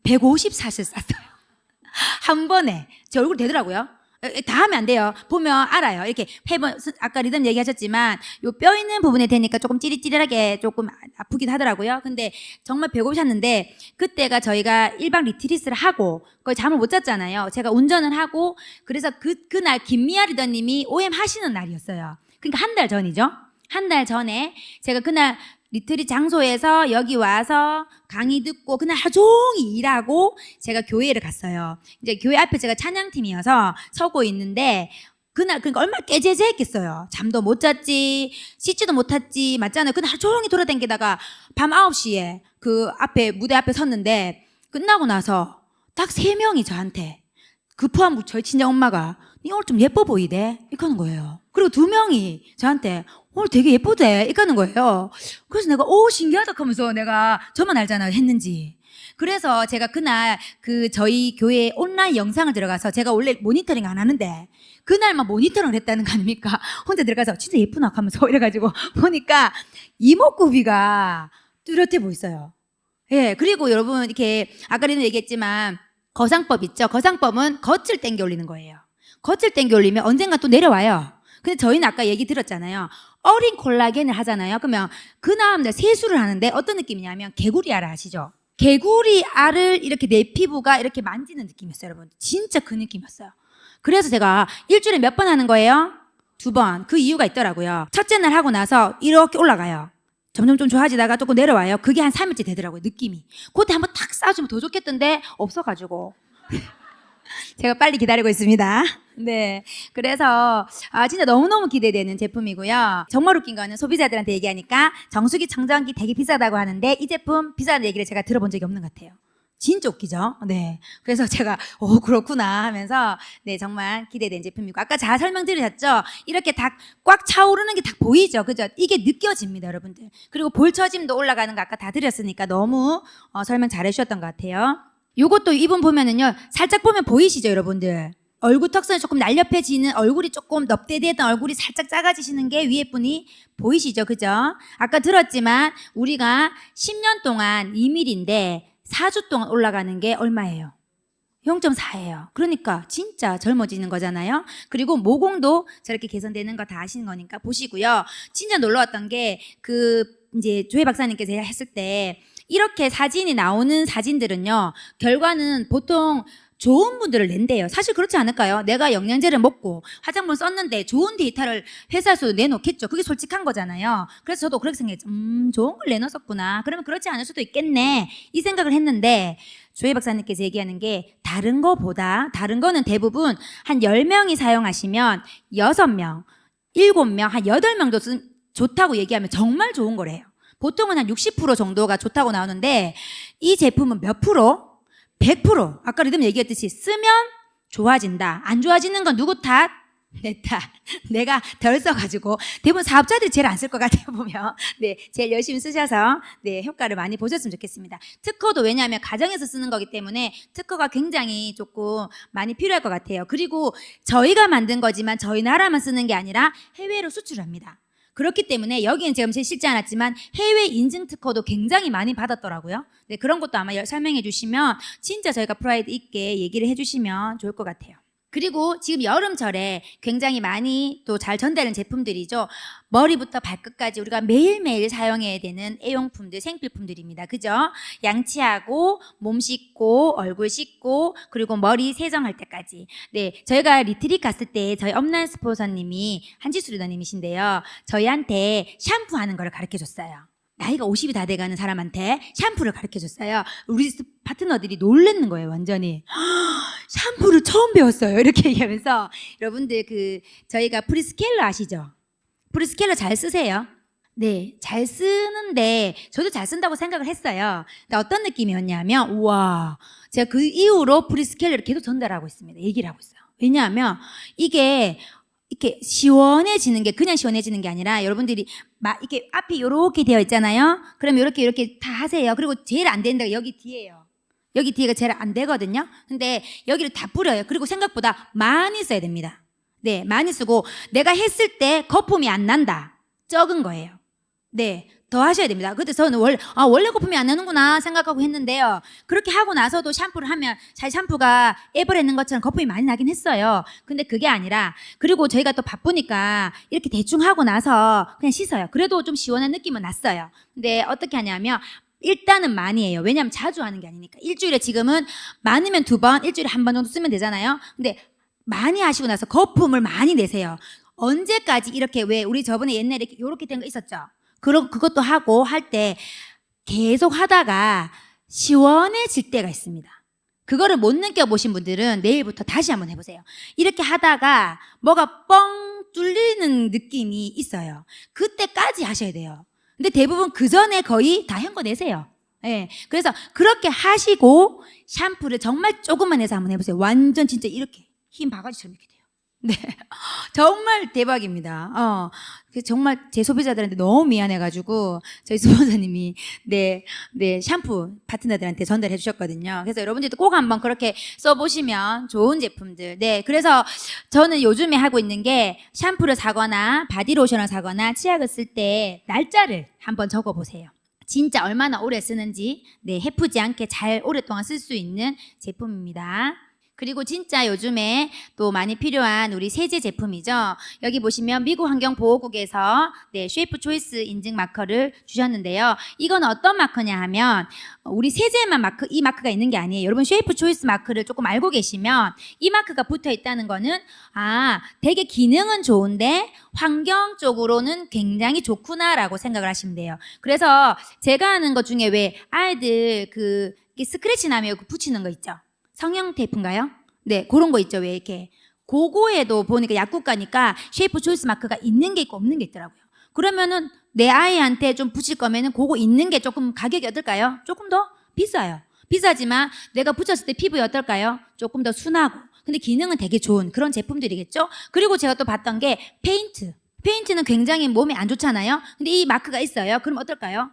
150샷을 쐈어요. 한 번에. 제 얼굴 되더라고요. 다 하면 안 돼요. 보면 알아요. 이렇게 아까 리듬 얘기하셨지만 요 뼈 있는 부분에 대니까 조금 찌릿찌릿하게 조금 아프기도 하더라고요. 근데 정말 배고프셨는데 그때가 저희가 1박 리트릿을 하고 거의 잠을 못 잤잖아요. 제가 운전을 하고 그래서 그날 김미아 리더님이 OM 하시는 날이었어요. 그러니까 한 달 전이죠. 한 달 전에 제가 그날 리트릿 장소에서 여기 와서 강의 듣고 그날 하루 종일 일하고 제가 교회를 갔어요. 이제 교회 앞에 제가 찬양팀이어서 서고 있는데 그날 그러니까 얼마나 깨재재했겠어요. 잠도 못 잤지, 씻지도 못했지, 맞잖아요. 그날 하루 종일 돌아다니다가 밤 9시에 그 앞에 무대 앞에 섰는데 끝나고 나서 딱 3명이 저한테 포함 저희 친정 엄마가 니 오늘 좀 예뻐 보이대 이렇게 하는 거예요. 그리고 2명이 저한테 오늘 되게 예쁘대 이렇게 하는 거예요. 그래서 내가 신기하다 하면서 내가 저만 알잖아요 했는지. 그래서 제가 그날 저희 교회 온라인 영상을 들어가서 제가 원래 모니터링 안 하는데 그날만 모니터링을 했다는 거 아닙니까? 혼자 들어가서 진짜 예쁘나 하면서 이래가지고 보니까 이목구비가 뚜렷해 보였어요. 예, 그리고 여러분 이렇게 아까도 얘기했지만 거상법 있죠. 거상법은 겉을 당겨 올리는 거예요. 겉을 당겨 올리면 언젠가 또 내려와요. 근데 저희는 아까 얘기 들었잖아요. 어린 콜라겐을 하잖아요. 그러면 그 다음날 세수를 하는데 어떤 느낌이냐면 개구리 알 아시죠? 개구리 알을 이렇게 내 피부가 이렇게 만지는 느낌이었어요, 여러분. 진짜 그 느낌이었어요. 그래서 제가 일주일에 몇 번 하는 거예요? 2번. 그 이유가 있더라고요. 첫째 날 하고 나서 이렇게 올라가요. 점점 좀 좋아지다가 조금 내려와요. 그게 한 3일째 되더라고요, 느낌이. 그때 한번 탁 쏴주면 더 좋겠던데 없어가지고 제가 빨리 기다리고 있습니다. 네. 그래서 진짜 너무너무 기대되는 제품이고요. 정말 웃긴 거는 소비자들한테 얘기하니까 정수기 청정기 되게 비싸다고 하는데 이 제품 비싸다는 얘기를 제가 들어본 적이 없는 것 같아요. 진짜 웃기죠? 네. 그래서 제가 그렇구나 하면서 네, 정말 기대된 제품이고 아까 잘 설명드렸죠? 이렇게 다 꽉 차오르는 게 다 보이죠? 그죠? 이게 느껴집니다, 여러분들. 그리고 볼처짐도 올라가는 거 아까 다 드렸으니까 너무 설명 잘 해주셨던 것 같아요. 요것도 이분 보면은요, 살짝 보면 보이시죠, 여러분들? 얼굴 턱선이 조금 날렵해지는 얼굴이 조금 넙대대했던 얼굴이 살짝 작아지시는 게 위에 분이 보이시죠, 그죠? 아까 들었지만 우리가 10년 동안 2mm인데 4주 동안 올라가는 게 얼마예요? 0.4예요. 그러니까 진짜 젊어지는 거잖아요. 그리고 모공도 저렇게 개선되는 거 다 아시는 거니까 보시고요. 진짜 놀라웠던 게 이제 조혜 박사님께서 했을 때 이렇게 사진이 나오는 사진들은요. 결과는 보통 좋은 분들을 낸대요. 사실 그렇지 않을까요? 내가 영양제를 먹고 화장품 썼는데 좋은 데이터를 회사에서도 내놓겠죠. 그게 솔직한 거잖아요. 그래서 저도 그렇게 생각했죠. 좋은 걸 내놓았었구나. 그러면 그렇지 않을 수도 있겠네. 이 생각을 했는데 조혜 박사님께서 얘기하는 게 다른 거는 대부분 한 10명이 사용하시면 6명, 7명, 한 8명도 좋다고 얘기하면 정말 좋은 거래요. 보통은 한 60% 정도가 좋다고 나오는데 이 제품은 몇 프로? 100%. 아까 리듬 얘기했듯이 쓰면 좋아진다. 안 좋아지는 건 누구 탓? 내 탓. 내가 덜 써가지고 대부분 사업자들이 제일 안 쓸 것 같아요 보면. 네, 제일 열심히 쓰셔서 네 효과를 많이 보셨으면 좋겠습니다. 특허도 왜냐하면 가정에서 쓰는 거기 때문에 특허가 굉장히 조금 많이 필요할 것 같아요. 그리고 저희가 만든 거지만 저희 나라만 쓰는 게 아니라 해외로 수출합니다. 그렇기 때문에 여기는 지금 제 실지 않았지만 해외 인증 특허도 굉장히 많이 받았더라고요. 네, 그런 것도 아마 설명해 주시면 진짜 저희가 프라이드 있게 얘기를 해 주시면 좋을 것 같아요. 그리고 지금 여름철에 굉장히 많이 또 잘 전달하는 제품들이죠. 머리부터 발끝까지 우리가 매일매일 사용해야 되는 애용품들, 생필품들입니다. 그죠? 양치하고 몸 씻고 얼굴 씻고 그리고 머리 세정할 때까지. 네, 저희가 리트릿 갔을 때 저희 업라인 스포서님이 한지수 리더님이신데요. 저희한테 샴푸하는 거를 가르쳐 줬어요. 나이가 50이 다 돼가는 사람한테 샴푸를 가르쳐줬어요. 우리 파트너들이 놀랬는 거예요, 완전히. 샴푸를 처음 배웠어요. 이렇게 얘기하면서 여러분들 저희가 프리스케일러 아시죠? 프리스케일러 잘 쓰세요? 네, 잘 쓰는데 저도 잘 쓴다고 생각을 했어요. 근데 어떤 느낌이었냐면 우와, 제가 그 이후로 프리스케일러를 계속 전달하고 있습니다. 얘기를 하고 있어요. 왜냐하면 이게 이렇게 시원해지는 게 그냥 시원해지는 게 아니라 여러분들이 막 이렇게 앞이 이렇게 되어 있잖아요. 그럼 이렇게 다 하세요. 그리고 제일 안 되는 데가 여기 뒤에요. 여기 뒤에가 제일 안 되거든요. 근데 여기를 다 뿌려요. 그리고 생각보다 많이 써야 됩니다. 네, 많이 쓰고 내가 했을 때 거품이 안 난다. 적은 거예요. 네, 더 하셔야 됩니다. 그때 저는 원래 거품이 안 나는구나 생각하고 했는데요. 그렇게 하고 나서도 샴푸를 하면 사실 샴푸가 에버랜드 것처럼 거품이 많이 나긴 했어요. 근데 그게 아니라 그리고 저희가 또 바쁘니까 이렇게 대충 하고 나서 그냥 씻어요. 그래도 좀 시원한 느낌은 났어요. 근데 어떻게 하냐면 일단은 많이 해요. 왜냐하면 자주 하는 게 아니니까. 일주일에 지금은 많으면 2번, 일주일에 1번 정도 쓰면 되잖아요. 근데 많이 하시고 나서 거품을 많이 내세요. 언제까지 이렇게 왜 우리 저번에 옛날에 이렇게 된 거 있었죠? 그것도 하고 할 때 계속 하다가 시원해질 때가 있습니다. 그거를 못 느껴보신 분들은 내일부터 다시 한번 해보세요. 이렇게 하다가 뭐가 뻥 뚫리는 느낌이 있어요. 그때까지 하셔야 돼요. 근데 대부분 그 전에 거의 다 헹궈내세요. 네. 그래서 그렇게 하시고 샴푸를 정말 조금만 해서 한번 해보세요. 완전 진짜 이렇게 흰 바가지처럼 이렇게 돼요. 네, 정말 대박입니다. 정말 제 소비자들한테 너무 미안해가지고 저희 스폰서님이 네 샴푸 파트너들한테 전달해 주셨거든요. 그래서 여러분들도 꼭 한번 그렇게 써보시면 좋은 제품들. 네, 그래서 저는 요즘에 하고 있는 게 샴푸를 사거나 바디로션을 사거나 치약을 쓸 때 날짜를 한번 적어보세요. 진짜 얼마나 오래 쓰는지 네 해프지 않게 잘 오랫동안 쓸 수 있는 제품입니다. 그리고 진짜 요즘에 또 많이 필요한 우리 세제 제품이죠. 여기 보시면 미국 환경보호국에서 네, 쉐이프 초이스 인증 마커를 주셨는데요. 이건 어떤 마커냐 하면 우리 세제만 이 마크가 있는 게 아니에요. 여러분 쉐이프 초이스 마크를 조금 알고 계시면 이 마크가 붙어 있다는 거는 되게 기능은 좋은데 환경적으로는 굉장히 좋구나라고 생각을 하시면 돼요. 그래서 제가 하는 것 중에 왜 아이들 스크래치 나면 붙이는 거 있죠. 성형 테이프인가요? 네, 그런 거 있죠. 왜 이렇게 그거에도 보니까 약국 가니까 쉐이프 초이스 마크가 있는 게 있고 없는 게 있더라고요. 그러면은 내 아이한테 좀 붙일 거면은 그거 있는 게 조금 가격이 어떨까요? 조금 더 비싸요. 비싸지만 내가 붙였을 때 피부에 어떨까요? 조금 더 순하고. 근데 기능은 되게 좋은 그런 제품들이겠죠? 그리고 제가 또 봤던 게 페인트는 굉장히 몸에 안 좋잖아요. 근데 이 마크가 있어요. 그럼 어떨까요?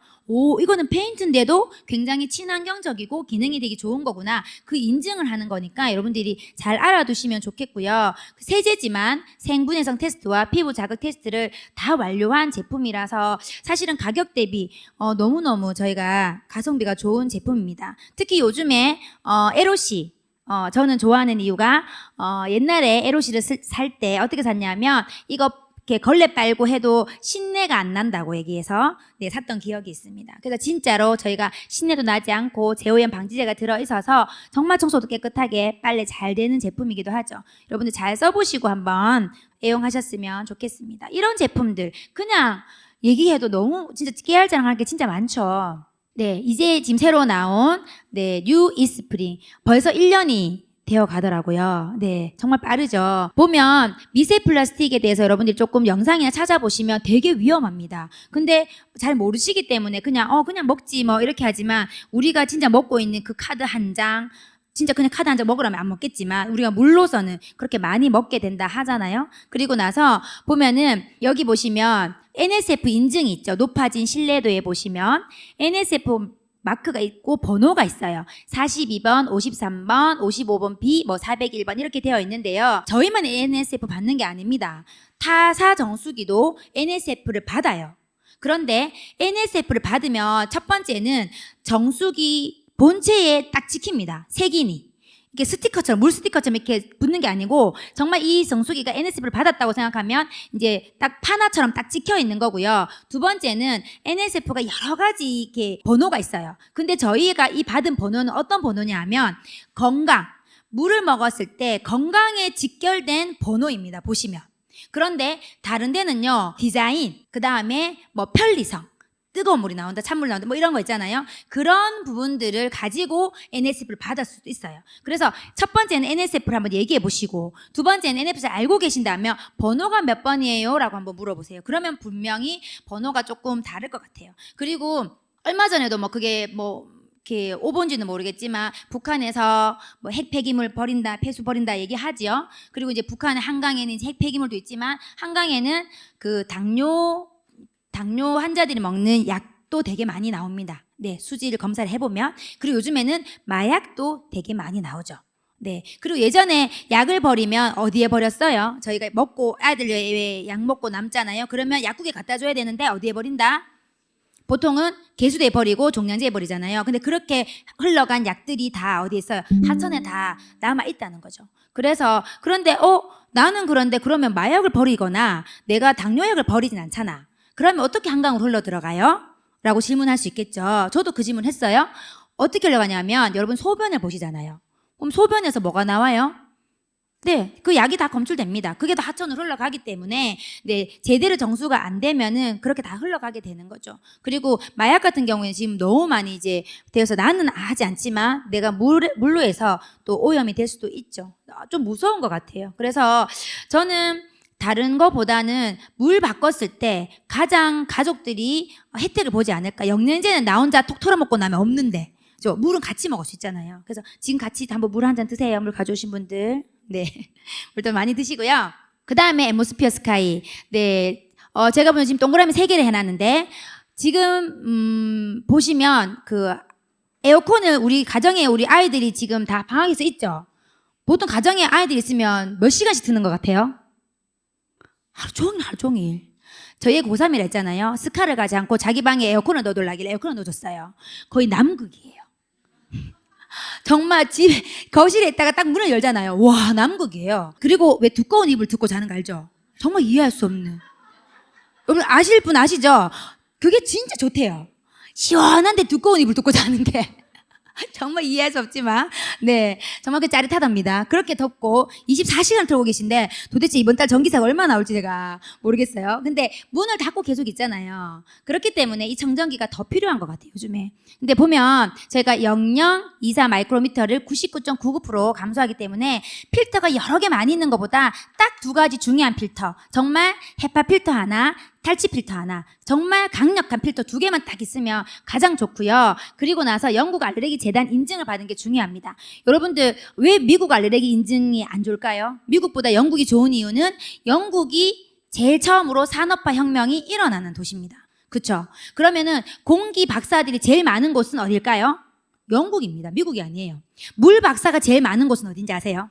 이거는 페인트인데도 굉장히 친환경적이고 기능이 되게 좋은 거구나. 그 인증을 하는 거니까 여러분들이 잘 알아두시면 좋겠고요. 세제지만 생분해성 테스트와 피부 자극 테스트를 다 완료한 제품이라서 사실은 가격 대비 너무너무 저희가 가성비가 좋은 제품입니다. 특히 요즘에 LOC 저는 좋아하는 이유가 옛날에 에로시를 살 때 어떻게 샀냐면 이거 이렇게 걸레 빨고 해도 신내가 안 난다고 얘기해서 네, 샀던 기억이 있습니다. 그래서 진짜로 저희가 신내도 나지 않고 제오염 방지제가 들어있어서 정말 청소도 깨끗하게 빨래 잘 되는 제품이기도 하죠. 여러분들 잘 써보시고 한번 애용하셨으면 좋겠습니다. 이런 제품들 그냥 얘기해도 너무 진짜 깨알자랑할 게 진짜 많죠. 네, 이제 지금 새로 나온 뉴 이스프링 벌써 1년이 되어 가더라고요. 네, 정말 빠르죠. 보면 미세 플라스틱에 대해서 여러분들이 조금 영상이나 찾아보시면 되게 위험합니다. 근데 잘 모르시기 때문에 그냥 먹지 뭐 이렇게 하지만 우리가 진짜 먹고 있는 그 카드 한 장 진짜 그냥 카드 한 장 먹으라면 안 먹겠지만 우리가 물로서는 그렇게 많이 먹게 된다 하잖아요. 그리고 나서 보면은 여기 보시면 NSF 인증이 있죠. 높아진 신뢰도에 보시면 NSF 마크가 있고 번호가 있어요. 42번, 53번, 55번 B, 401번 이렇게 되어 있는데요. 저희만 NSF 받는 게 아닙니다. 타사 정수기도 NSF를 받아요. 그런데 NSF를 받으면 첫 번째는 정수기 본체에 딱 찍힙니다. 색인이. 이게 스티커처럼 물 스티커처럼 이렇게 붙는 게 아니고 정말 이 정수기가 NSF를 받았다고 생각하면 이제 딱 파나처럼 딱 찍혀 있는 거고요. 두 번째는 NSF가 여러 가지 이렇게 번호가 있어요. 근데 저희가 이 받은 번호는 어떤 번호냐 하면 건강, 물을 먹었을 때 건강에 직결된 번호입니다. 보시면. 그런데 다른 데는요. 디자인, 그다음에 편리성, 뜨거운 물이 나온다, 찬물이 나온다, 이런 거 있잖아요. 그런 부분들을 가지고 NSF를 받을 수도 있어요. 그래서 첫 번째는 NSF를 한번 얘기해 보시고, 두 번째는 NSF를 알고 계신다면 번호가 몇 번이에요? 라고 한번 물어보세요. 그러면 분명히 번호가 조금 다를 것 같아요. 그리고 얼마 전에도 그게 이렇게 오본지는 모르겠지만 북한에서 핵 폐기물 버린다, 폐수 버린다 얘기하지요. 그리고 이제 북한의 한강에는 이제 핵 폐기물도 있지만 한강에는 그 당뇨 환자들이 먹는 약도 되게 많이 나옵니다. 네, 수지를 검사를 해보면. 그리고 요즘에는 마약도 되게 많이 나오죠. 네. 그리고 예전에 약을 버리면 어디에 버렸어요? 저희가 먹고, 아이들 왜 약 먹고 남잖아요. 그러면 약국에 갖다 줘야 되는데 어디에 버린다? 보통은 개수대에 버리고 종량제에 버리잖아요. 근데 그렇게 흘러간 약들이 다 어디에 있어요? 하천에 다 남아있다는 거죠. 그래서, 그런데, 나는 그런데 그러면 마약을 버리거나 내가 당뇨약을 버리진 않잖아. 그러면 어떻게 한강으로 흘러 들어가요? 라고 질문할 수 있겠죠. 저도 그 질문 했어요. 어떻게 흘러가냐면 여러분 소변을 보시잖아요. 그럼 소변에서 뭐가 나와요? 네, 그 약이 다 검출됩니다. 그게 다 하천으로 흘러가기 때문에 제대로 정수가 안 되면은 그렇게 다 흘러가게 되는 거죠. 그리고 마약 같은 경우에는 지금 너무 많이 이제 되어서 나는 하지 않지만 내가 물로 해서 또 오염이 될 수도 있죠. 좀 무서운 것 같아요. 그래서 저는 다른 거보다는 물 바꿨을 때 가장 가족들이 혜택을 보지 않을까. 영양제는 나 혼자 톡 털어먹고 나면 없는데 물은 같이 먹을 수 있잖아요. 그래서 지금 같이 한번 물 한 잔 드세요. 물 가져오신 분들. 네, 물도 많이 드시고요. 그 다음에 앰모스피어 스카이. 네, 제가 보면 지금 동그라미 3개를 해놨는데 지금 보시면 그 에어컨을 우리 가정에 우리 아이들이 지금 다 방학에서 있죠. 보통 가정에 아이들이 있으면 몇 시간씩 트는 것 같아요? 하루 종일. 저희 고3이라 했잖아요. 스카를 가지 않고 자기 방에 에어컨을 넣어둘라길래 에어컨을 넣어줬어요. 거의 남극이에요. 정말 집 거실에 있다가 딱 문을 열잖아요. 와, 남극이에요. 그리고 왜 두꺼운 이불 듣고 자는 거 알죠? 정말 이해할 수 없는. 여러분 아실 분 아시죠? 그게 진짜 좋대요. 시원한데 두꺼운 이불 듣고 자는 게. 정말 이해할 수 없지만 네, 정말 그 짜릿하답니다. 그렇게 덥고 24시간 틀고 계신데 도대체 이번 달 전기세가 얼마 나올지 제가 모르겠어요. 근데 문을 닫고 계속 있잖아요. 그렇기 때문에 이 청정기가 더 필요한 것 같아요, 요즘에. 근데 보면 저희가 0024 마이크로미터를 99.99% 감소하기 때문에 필터가 여러 개 많이 있는 것보다 딱 2가지 중요한 필터, 정말 헤파 필터 하나, 탈취 필터 하나, 정말 강력한 필터 2개만 딱 있으면 가장 좋고요. 그리고 나서 영국 알레르기 재단 인증을 받은 게 중요합니다. 여러분들 왜 미국 알레르기 인증이 안 좋을까요? 미국보다 영국이 좋은 이유는 영국이 제일 처음으로 산업화 혁명이 일어나는 도시입니다. 그렇죠? 그러면은 공기 박사들이 제일 많은 곳은 어딜까요? 영국입니다. 미국이 아니에요. 물 박사가 제일 많은 곳은 어딘지 아세요?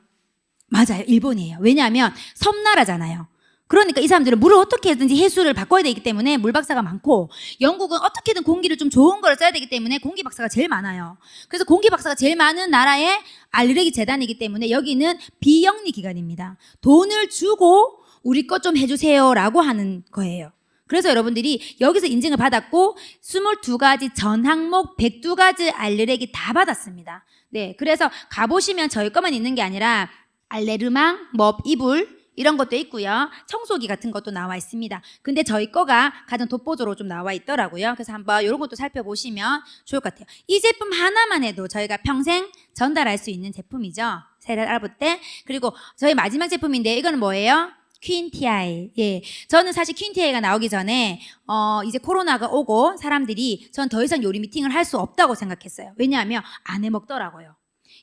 맞아요. 일본이에요. 왜냐하면 섬나라잖아요. 그러니까 이 사람들은 물을 어떻게든지 해수를 바꿔야 되기 때문에 물 박사가 많고, 영국은 어떻게든 공기를 좀 좋은 걸 써야 되기 때문에 공기 박사가 제일 많아요. 그래서 공기 박사가 제일 많은 나라의 알레르기 재단이기 때문에 여기는 비영리 기관입니다. 돈을 주고 우리 것 좀 해주세요라고 하는 거예요. 그래서 여러분들이 여기서 인증을 받았고 22가지 전 항목 102가지 알레르기 다 받았습니다. 네, 그래서 가보시면 저희 것만 있는 게 아니라 알레르망, 이불 이런 것도 있고요. 청소기 같은 것도 나와 있습니다. 근데 저희 거가 가장 독보적으로 좀 나와 있더라고요. 그래서 한번 이런 것도 살펴보시면 좋을 것 같아요. 이 제품 하나만 해도 저희가 평생 전달할 수 있는 제품이죠. 세를 알아볼 때. 그리고 저희 마지막 제품인데 이거는 뭐예요? 퀸티아이. 예. 저는 사실 퀸티아이가 나오기 전에 이제 코로나가 오고 사람들이 전 더 이상 요리 미팅을 할 수 없다고 생각했어요. 왜냐하면 안 해 먹더라고요.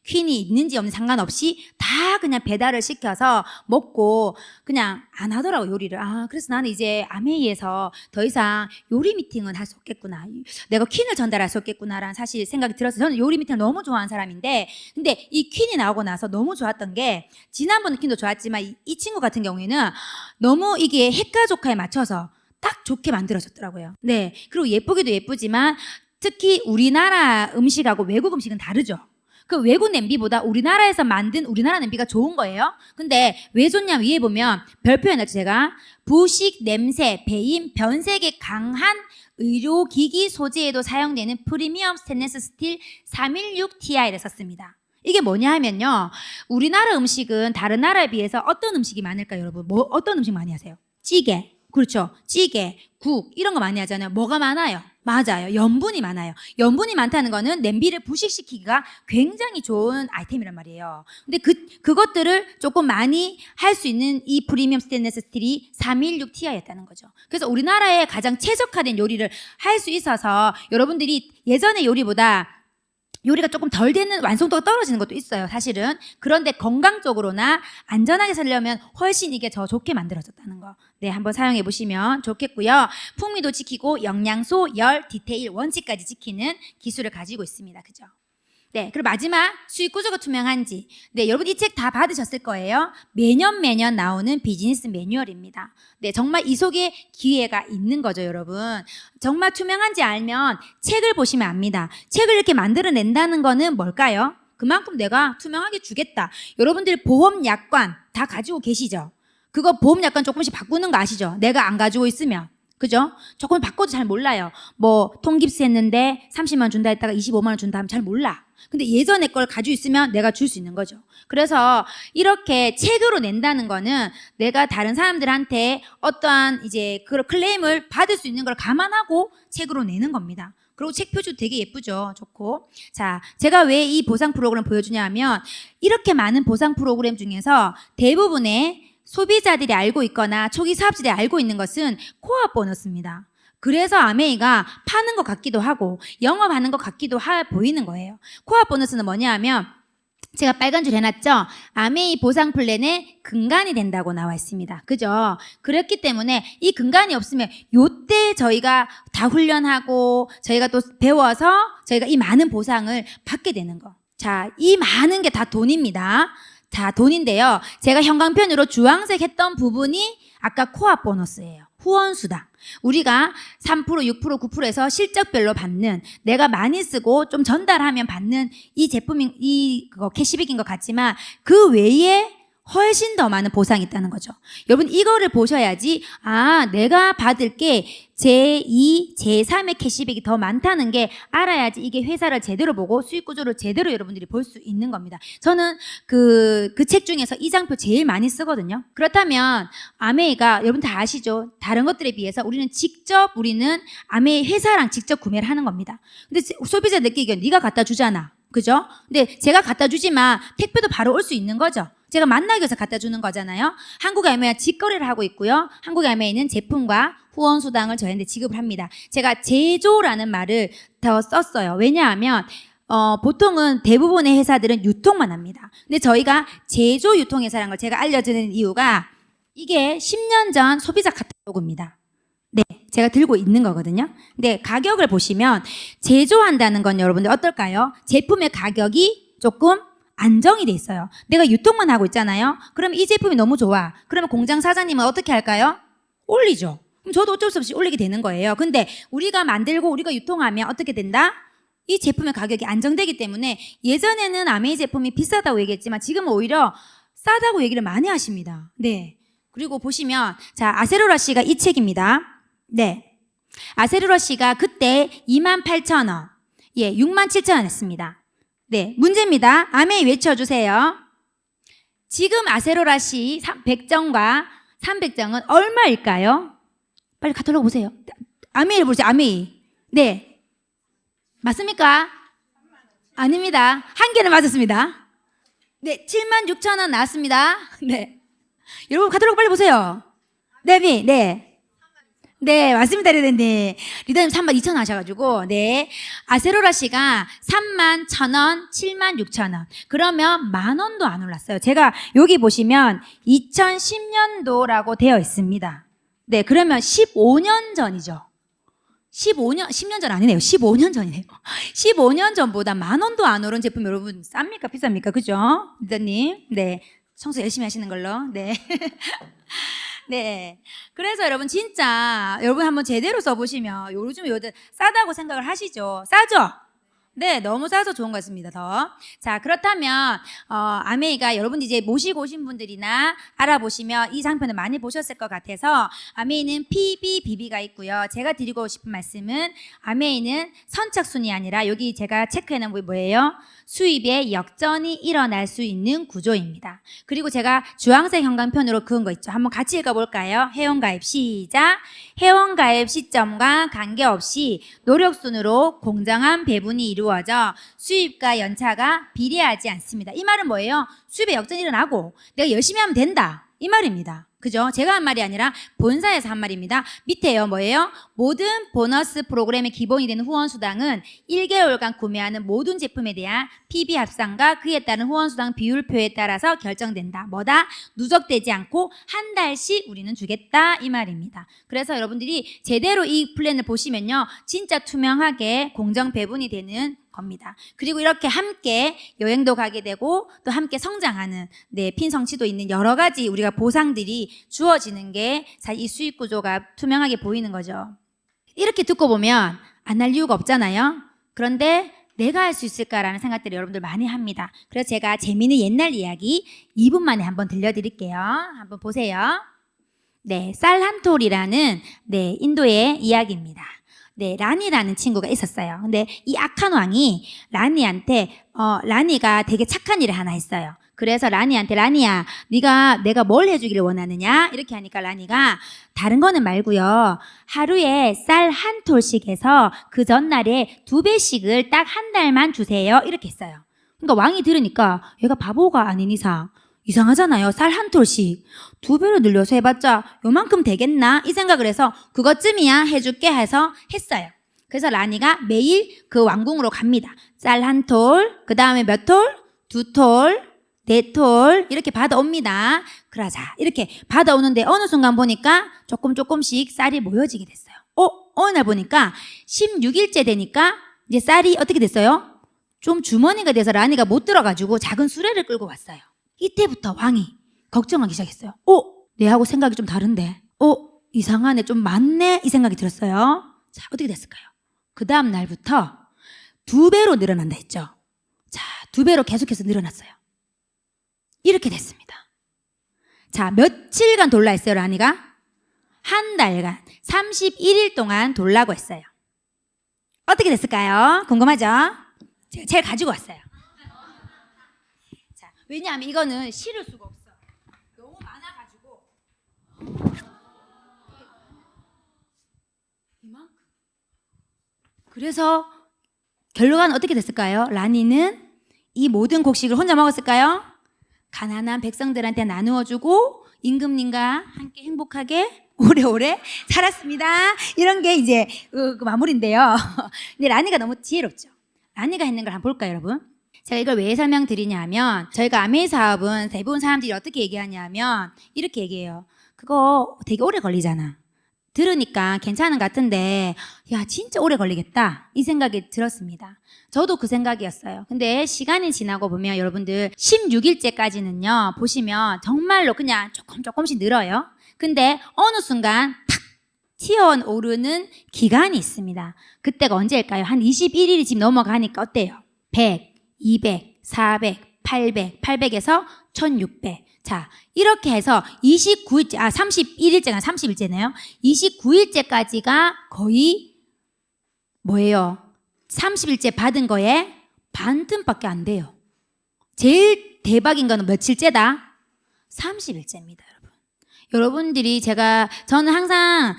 퀸이 있는지 없는지 상관없이 다 그냥 배달을 시켜서 먹고 그냥 안 하더라고, 요리를. 그래서 나는 이제 아메이에서 더 이상 요리 미팅은 할 수 없겠구나. 내가 퀸을 전달할 수 없겠구나라는 사실 생각이 들어서 저는 요리 미팅을 너무 좋아하는 사람인데, 근데 이 퀸이 나오고 나서 너무 좋았던 게, 지난번 퀸도 좋았지만 이 친구 같은 경우에는 너무 이게 핵가 조카에 맞춰서 딱 좋게 만들어졌더라고요. 네. 그리고 예쁘기도 예쁘지만 특히 우리나라 음식하고 외국 음식은 다르죠. 그 외국 냄비보다 우리나라에서 만든 우리나라 냄비가 좋은 거예요. 근데 왜 좋냐면 위에 보면 별표 해놨죠, 제가. 부식, 냄새, 배임, 변색에 강한 의료기기 소재에도 사용되는 프리미엄 스테인리스 스틸 316Ti를 썼습니다. 이게 뭐냐 하면요, 우리나라 음식은 다른 나라에 비해서 어떤 음식이 많을까요, 여러분? 어떤 음식 많이 하세요? 찌개. 그렇죠. 찌개, 국 이런 거 많이 하잖아요. 뭐가 많아요? 맞아요. 염분이 많아요. 염분이 많다는 거는 냄비를 부식시키기가 굉장히 좋은 아이템이란 말이에요. 근데 그것들을 조금 많이 할 수 있는 이 프리미엄 스테인리스 스틸이 316Ti였다는 거죠. 그래서 우리나라에 가장 최적화된 요리를 할 수 있어서 여러분들이 예전의 요리보다 요리가 조금 덜 되는, 완성도가 떨어지는 것도 있어요, 사실은. 그런데 건강적으로나 안전하게 살려면 훨씬 이게 더 좋게 만들어졌다는 거. 네, 한번 사용해 보시면 좋겠고요. 풍미도 지키고 영양소, 열, 디테일, 원칙까지 지키는 기술을 가지고 있습니다. 그죠? 네, 그리고 마지막 수익 구조가 투명한지. 네, 여러분 이 책 다 받으셨을 거예요. 매년 나오는 비즈니스 매뉴얼입니다. 네, 정말 이 속에 기회가 있는 거죠, 여러분. 정말 투명한지 알면 책을 보시면 압니다. 책을 이렇게 만들어낸다는 거는 뭘까요? 그만큼 내가 투명하게 주겠다. 여러분들 보험 약관 다 가지고 계시죠? 그거 보험 약관 조금씩 바꾸는 거 아시죠? 내가 안 가지고 있으면. 그죠? 조금 바꿔도 잘 몰라요. 뭐 통깁스 했는데 30만 원 준다 했다가 25만 원 준다 하면 잘 몰라. 근데 예전에 걸 가지고 있으면 내가 줄 수 있는 거죠. 그래서 이렇게 책으로 낸다는 거는 내가 다른 사람들한테 어떠한 이제 그 클레임을 받을 수 있는 걸 감안하고 책으로 내는 겁니다. 그리고 책 표지도 되게 예쁘죠. 좋고. 자, 제가 왜 이 보상 프로그램 보여주냐 하면 이렇게 많은 보상 프로그램 중에서 대부분의 소비자들이 알고 있거나 초기 사업자들이 알고 있는 것은 코어 보너스입니다. 그래서 아메이가 파는 것 같기도 하고 영업하는 것 같기도 보이는 거예요. 코어 보너스는 뭐냐 하면 제가 빨간 줄 해놨죠? 아메이 보상 플랜에 근간이 된다고 나와 있습니다. 그죠? 그렇기 때문에 이 근간이 없으면 요때 저희가 다 훈련하고 저희가 또 배워서 저희가 이 많은 보상을 받게 되는 거. 자, 이 많은 게 다 돈입니다. 자, 돈인데요. 제가 형광펜으로 주황색 했던 부분이 아까 코어 보너스예요. 후원수당. 우리가 3%, 6%, 9%에서 실적별로 받는, 내가 많이 쓰고 좀 전달하면 받는 이 제품이 그거 캐시백인 것 같지만 그 외에 훨씬 더 많은 보상이 있다는 거죠. 여러분 이거를 보셔야지 내가 받을 게 제2, 제3의 캐시백이 더 많다는 게 알아야지 이게 회사를 제대로 보고 수익 구조를 제대로 여러분들이 볼 수 있는 겁니다. 저는 그 책 중에서 이 장표 제일 많이 쓰거든요. 그렇다면 아메이가 여러분 다 아시죠? 다른 것들에 비해서 우리는 아메이 회사랑 직접 구매를 하는 겁니다. 근데 소비자 느끼기엔 네가 갖다 주잖아. 그죠? 근데 제가 갖다 주지만 택배도 바로 올 수 있는 거죠. 제가 만나기 위해서 갖다 주는 거잖아요. 한국 아메이와 직거래를 하고 있고요. 한국 아메이는 제품과 후원 수당을 저희한테 지급을 합니다. 제가 제조라는 말을 더 썼어요. 왜냐하면 보통은 대부분의 회사들은 유통만 합니다. 근데 저희가 제조 유통회사라는 걸 제가 알려드리는 이유가 이게 10년 전 소비자 카탈로그입니다. 네, 제가 들고 있는 거거든요. 근데 가격을 보시면 제조한다는 건 여러분들 어떨까요? 제품의 가격이 조금 안정이 돼 있어요. 내가 유통만 하고 있잖아요. 그러면 이 제품이 너무 좋아. 그러면 공장 사장님은 어떻게 할까요? 올리죠. 그럼 저도 어쩔 수 없이 올리게 되는 거예요. 근데 우리가 만들고 우리가 유통하면 어떻게 된다? 이 제품의 가격이 안정되기 때문에 예전에는 아메이 제품이 비싸다고 얘기했지만 지금은 오히려 싸다고 얘기를 많이 하십니다. 네. 그리고 보시면 자, 아세로라시가 이 책입니다. 네. 아세로라시가 그때 28,000원. 예, 67,000원 했습니다. 네, 문제입니다. 아메이 외쳐주세요. 지금 아세로라시 100정과 300정은 얼마일까요? 빨리 카탈로그 보세요. 아메이를 보세요. 아메이. 네. 맞습니까? 아닙니다. 한 개는 맞았습니다. 네, 76,000원 나왔습니다. 네. 여러분 카탈로그 빨리 보세요. 네미, 네. 네, 맞습니다, 리더님. 리더님 32,000원 하셔가지고, 네. 아세로라시가 31,000원, 76,000원. 그러면 10,000원도 안 올랐어요. 제가 여기 보시면 2010년도라고 되어 있습니다. 네, 그러면 15년 전이죠. 10년 전 아니네요. 15년 전이네요. 15년 전보다 10,000원도 안 오른 제품 여러분 쌉니까? 비쌉니까? 그죠? 리더님. 네. 청소 열심히 하시는 걸로. 네. 네. 그래서 여러분 진짜 여러분 한번 제대로 써보시면 요즘 싸다고 생각을 하시죠? 싸죠? 네, 너무 싸서 좋은 것 같습니다. 더. 자, 그렇다면 아메이가 여러분 이제 모시고 오신 분들이나 알아보시면 이 상편을 많이 보셨을 것 같아서 아메이는 PB, BB가 있고요. 제가 드리고 싶은 말씀은 아메이는 선착순이 아니라 여기 제가 체크해놓은 게 뭐예요? 수입에 역전이 일어날 수 있는 구조입니다. 그리고 제가 주황색 형광펜으로 그은 거 있죠. 한번 같이 읽어볼까요? 회원가입 시작. 회원가입 시점과 관계없이 노력순으로 공정한 배분이 이루어져 수입과 연차가 비례하지 않습니다. 이 말은 뭐예요? 수입에 역전이 일어나고 내가 열심히 하면 된다. 이 말입니다. 그죠? 제가 한 말이 아니라 본사에서 한 말입니다. 밑에요. 뭐예요? 모든 보너스 프로그램의 기본이 되는 후원수당은 1개월간 구매하는 모든 제품에 대한 PB 합산과 그에 따른 후원수당 비율표에 따라서 결정된다. 뭐다? 누적되지 않고 한 달씩 우리는 주겠다. 이 말입니다. 그래서 여러분들이 제대로 이 플랜을 보시면요. 진짜 투명하게 공정 배분이 되는 겁니다. 그리고 이렇게 함께 여행도 가게 되고 또 함께 성장하는 핀성취도 있는 여러 가지 우리가 보상들이 주어지는 게 사실 이 수익 구조가 투명하게 보이는 거죠. 이렇게 듣고 보면 안 할 이유가 없잖아요. 그런데 내가 할 수 있을까라는 생각들을 여러분들 많이 합니다. 그래서 제가 재미있는 옛날 이야기 2분 만에 한번 들려드릴게요. 한번 보세요. 네, 쌀한톨이라는 인도의 이야기입니다. 네, 라니라는 친구가 있었어요. 근데 이 악한 왕이 라니한테 라니가 되게 착한 일을 하나 했어요. 그래서 라니한테 라니야, 내가 뭘 해주기를 원하느냐? 이렇게 하니까 라니가 다른 거는 말고요. 하루에 쌀 한 톨씩 해서 그 전날에 2배씩을 딱 한 달만 주세요. 이렇게 했어요. 그러니까 왕이 들으니까 얘가 바보가 아닌 이상 이상하잖아요. 쌀 한 톨씩 2배로 늘려서 해봤자 요만큼 되겠나? 이 생각을 해서 그것쯤이야 해줄게 해서 했어요. 그래서 라니가 매일 그 왕궁으로 갑니다. 쌀 한 톨, 그 다음에 몇 톨? 2톨, 4톨 이렇게 받아옵니다. 그러자 이렇게 받아오는데 어느 순간 보니까 조금씩 쌀이 모여지게 됐어요. 어느 날 보니까 16일째 되니까 이제 쌀이 어떻게 됐어요? 좀 주머니가 돼서 라니가 못 들어가지고 작은 수레를 끌고 왔어요. 이때부터 왕이 걱정하기 시작했어요. 내하고 생각이 좀 다른데 이상하네, 좀 많네 이 생각이 들었어요. 자, 어떻게 됐을까요? 그 다음 날부터 2배로 늘어난다 했죠. 자, 2배로 계속해서 늘어났어요. 이렇게 됐습니다. 자, 며칠간 돌라 했어요, 라니가? 한 달간 31일 동안 돌라고 했어요. 어떻게 됐을까요? 궁금하죠? 제가 제일 가지고 왔어요. 자, 왜냐하면 이거는 실을 수가 없어. 너무 많아가지고 이만큼. 그래서 결과는 어떻게 됐을까요? 라니는 이 모든 곡식을 혼자 먹었을까요? 가난한 백성들한테 나누어주고 임금님과 함께 행복하게 오래오래 살았습니다. 이런 게 이제 그 마무리인데요. 근데 라니가 너무 지혜롭죠. 라니가 했는 걸 한번 볼까요, 여러분? 제가 이걸 왜 설명드리냐면 저희가 아메이 사업은 대부분 사람들이 어떻게 얘기하냐면 이렇게 얘기해요. 그거 되게 오래 걸리잖아. 들으니까 괜찮은 것 같은데 야 진짜 오래 걸리겠다 이 생각이 들었습니다. 저도 그 생각이었어요. 근데 시간이 지나고 보면 여러분들 16일째까지는요 보시면 정말로 그냥 조금씩 늘어요. 근데 어느 순간 탁 튀어오르는 기간이 있습니다. 그때가 언제일까요? 한 21일이 지금 넘어가니까 어때요? 100, 200, 400, 800, 800에서 1600. 자, 이렇게 해서 29일째, 31일째가 30일째네요. 29일째까지가 거의 뭐예요? 30일째 받은 거에 반틈밖에 안 돼요. 제일 대박인 거는 며칠째다? 30일째입니다, 여러분. 여러분들이 저는 항상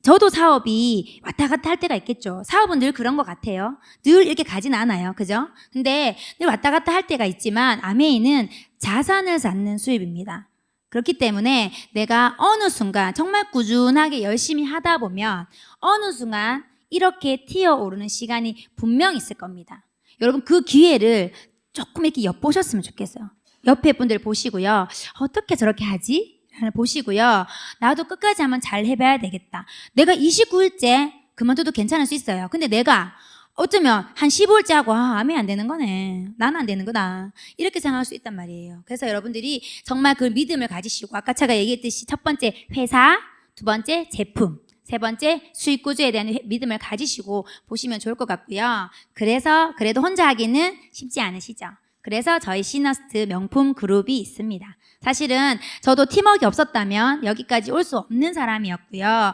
저도 사업이 왔다 갔다 할 때가 있겠죠. 사업은 늘 그런 것 같아요. 늘 이렇게 가진 않아요. 그죠? 근데 늘 왔다 갔다 할 때가 있지만 아메이는 자산을 쌓는 수입입니다. 그렇기 때문에 내가 어느 순간 정말 꾸준하게 열심히 하다 보면 어느 순간 이렇게 튀어오르는 시간이 분명 있을 겁니다. 여러분 그 기회를 조금 이렇게 엿보셨으면 좋겠어요. 옆에 분들 보시고요. 어떻게 저렇게 하지? 보시고요. 나도 끝까지 한번 잘 해봐야 되겠다. 내가 29일째 그만둬도 괜찮을 수 있어요. 근데 내가 어쩌면 한 15일째 하고 아메 안 되는 거네. 나는 안 되는 거다. 이렇게 생각할 수 있단 말이에요. 그래서 여러분들이 정말 그 믿음을 가지시고 아까 제가 얘기했듯이 첫 번째 회사, 두 번째 제품, 세 번째 수익 구조에 대한 믿음을 가지시고 보시면 좋을 것 같고요. 그래서 그래도 혼자 하기는 쉽지 않으시죠. 그래서 저희 시너스트 명품 그룹이 있습니다. 사실은 저도 팀워크가 없었다면 여기까지 올 수 없는 사람이었고요.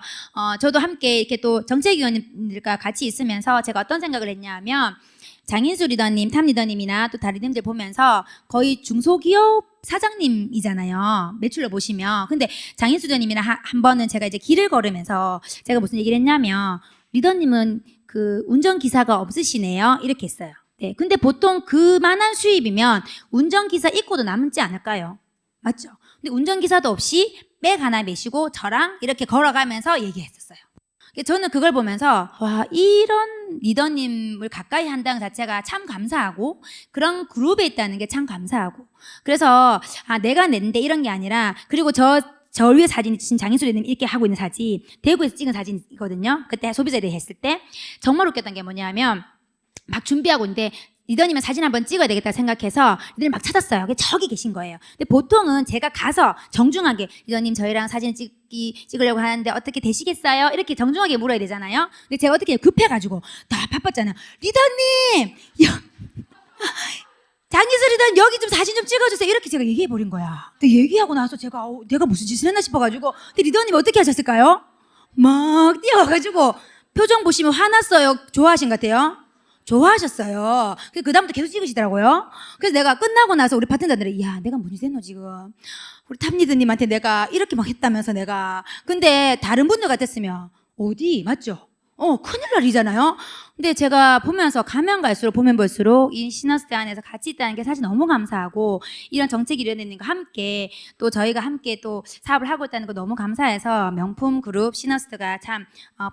저도 함께 이렇게 또 정책위원님들과 같이 있으면서 제가 어떤 생각을 했냐 하면 장인수 리더님, 탐 리더님이나 또 다른 님들 보면서 거의 중소기업 사장님이잖아요. 매출로 보시면. 근데 장인수 리더님이랑 한 번은 제가 이제 길을 걸으면서 제가 무슨 얘기를 했냐면 리더님은 그 운전기사가 없으시네요. 이렇게 했어요. 네. 근데 보통 그만한 수입이면 운전기사 있고도 남지 않을까요? 맞죠? 근데 운전기사도 없이 백 하나 메시고 저랑 이렇게 걸어가면서 얘기했었어요. 저는 그걸 보면서 와 이런 리더님을 가까이 한다는 자체가 참 감사하고 그런 그룹에 있다는 게 참 감사하고 그래서 내가 낸데 이런 게 아니라 그리고 저 위에 사진이 지금 장인수 리더님 이렇게 하고 있는 사진 대구에서 찍은 사진이거든요. 그때 소비자에 대해 했을 때 정말 웃겼던 게 뭐냐면 막 준비하고 있는데 리더님은 사진 한번 찍어야 되겠다 생각해서 리더님 막 찾았어요. 저기 계신 거예요. 근데 보통은 제가 가서 정중하게 리더님 저희랑 사진 찍으려고 하는데 어떻게 되시겠어요? 이렇게 정중하게 물어야 되잖아요. 근데 제가 어떻게 급해가지고 다 바빴잖아요. 리더님! 장기수 리더님 여기 좀 사진 좀 찍어주세요. 이렇게 제가 얘기해버린 거야. 근데 얘기하고 나서 제가 내가 무슨 짓을 했나 싶어가지고 근데 리더님 어떻게 하셨을까요? 막 뛰어가가지고 표정 보시면 화났어요? 좋아하신 것 같아요? 좋아하셨어요. 그 다음부터 계속 찍으시더라고요. 그래서 내가 끝나고 나서 우리 파트너들이 야 내가 무슨 짓 했노 지금 우리 탑리드님한테 내가 이렇게 막 했다면서 내가 근데 다른 분들 같았으면 어디 맞죠? 큰일 날 일이잖아요. 근데 제가 보면서 가면 갈수록 보면 볼수록 이 시너스트 안에서 같이 있다는 게 사실 너무 감사하고 이런 정책위원회님과 함께 또 저희가 함께 또 사업을 하고 있다는 거 너무 감사해서 명품 그룹 시너스트가 참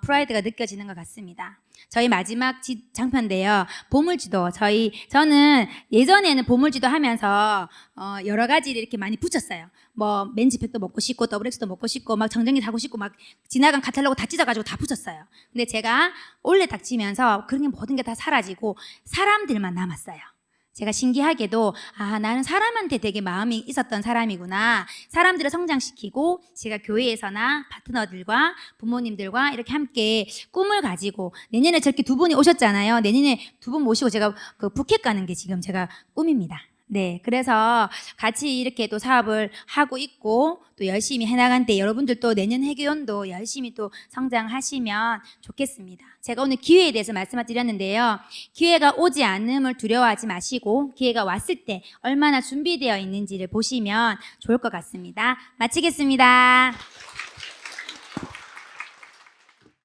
프라이드가 느껴지는 것 같습니다. 저희 마지막 장편인데요. 보물지도. 저는 예전에는 보물지도 하면서 여러 가지를 이렇게 많이 붙였어요. 뭐 맨지팩도 먹고 싶고 더블엑스도 먹고 싶고 막 정전기 하고 싶고 막 지나간 카탈로그 다 찢어가지고 다 붙였어요. 근데 제가 올해 닥치면서 그런 게 모든 게 다 사라지고 사람들만 남았어요. 제가 신기하게도 나는 사람한테 되게 마음이 있었던 사람이구나. 사람들을 성장시키고 제가 교회에서나 파트너들과 부모님들과 이렇게 함께 꿈을 가지고 내년에 저렇게 두 분이 오셨잖아요. 내년에 두 분 모시고 제가 그 푸켓 가는 게 지금 제가 꿈입니다. 네, 그래서 같이 이렇게 또 사업을 하고 있고 또 열심히 해나간 때 여러분들도 내년 회계연도 열심히 또 성장하시면 좋겠습니다. 제가 오늘 기회에 대해서 말씀을 드렸는데요. 기회가 오지 않음을 두려워하지 마시고 기회가 왔을 때 얼마나 준비되어 있는지를 보시면 좋을 것 같습니다. 마치겠습니다.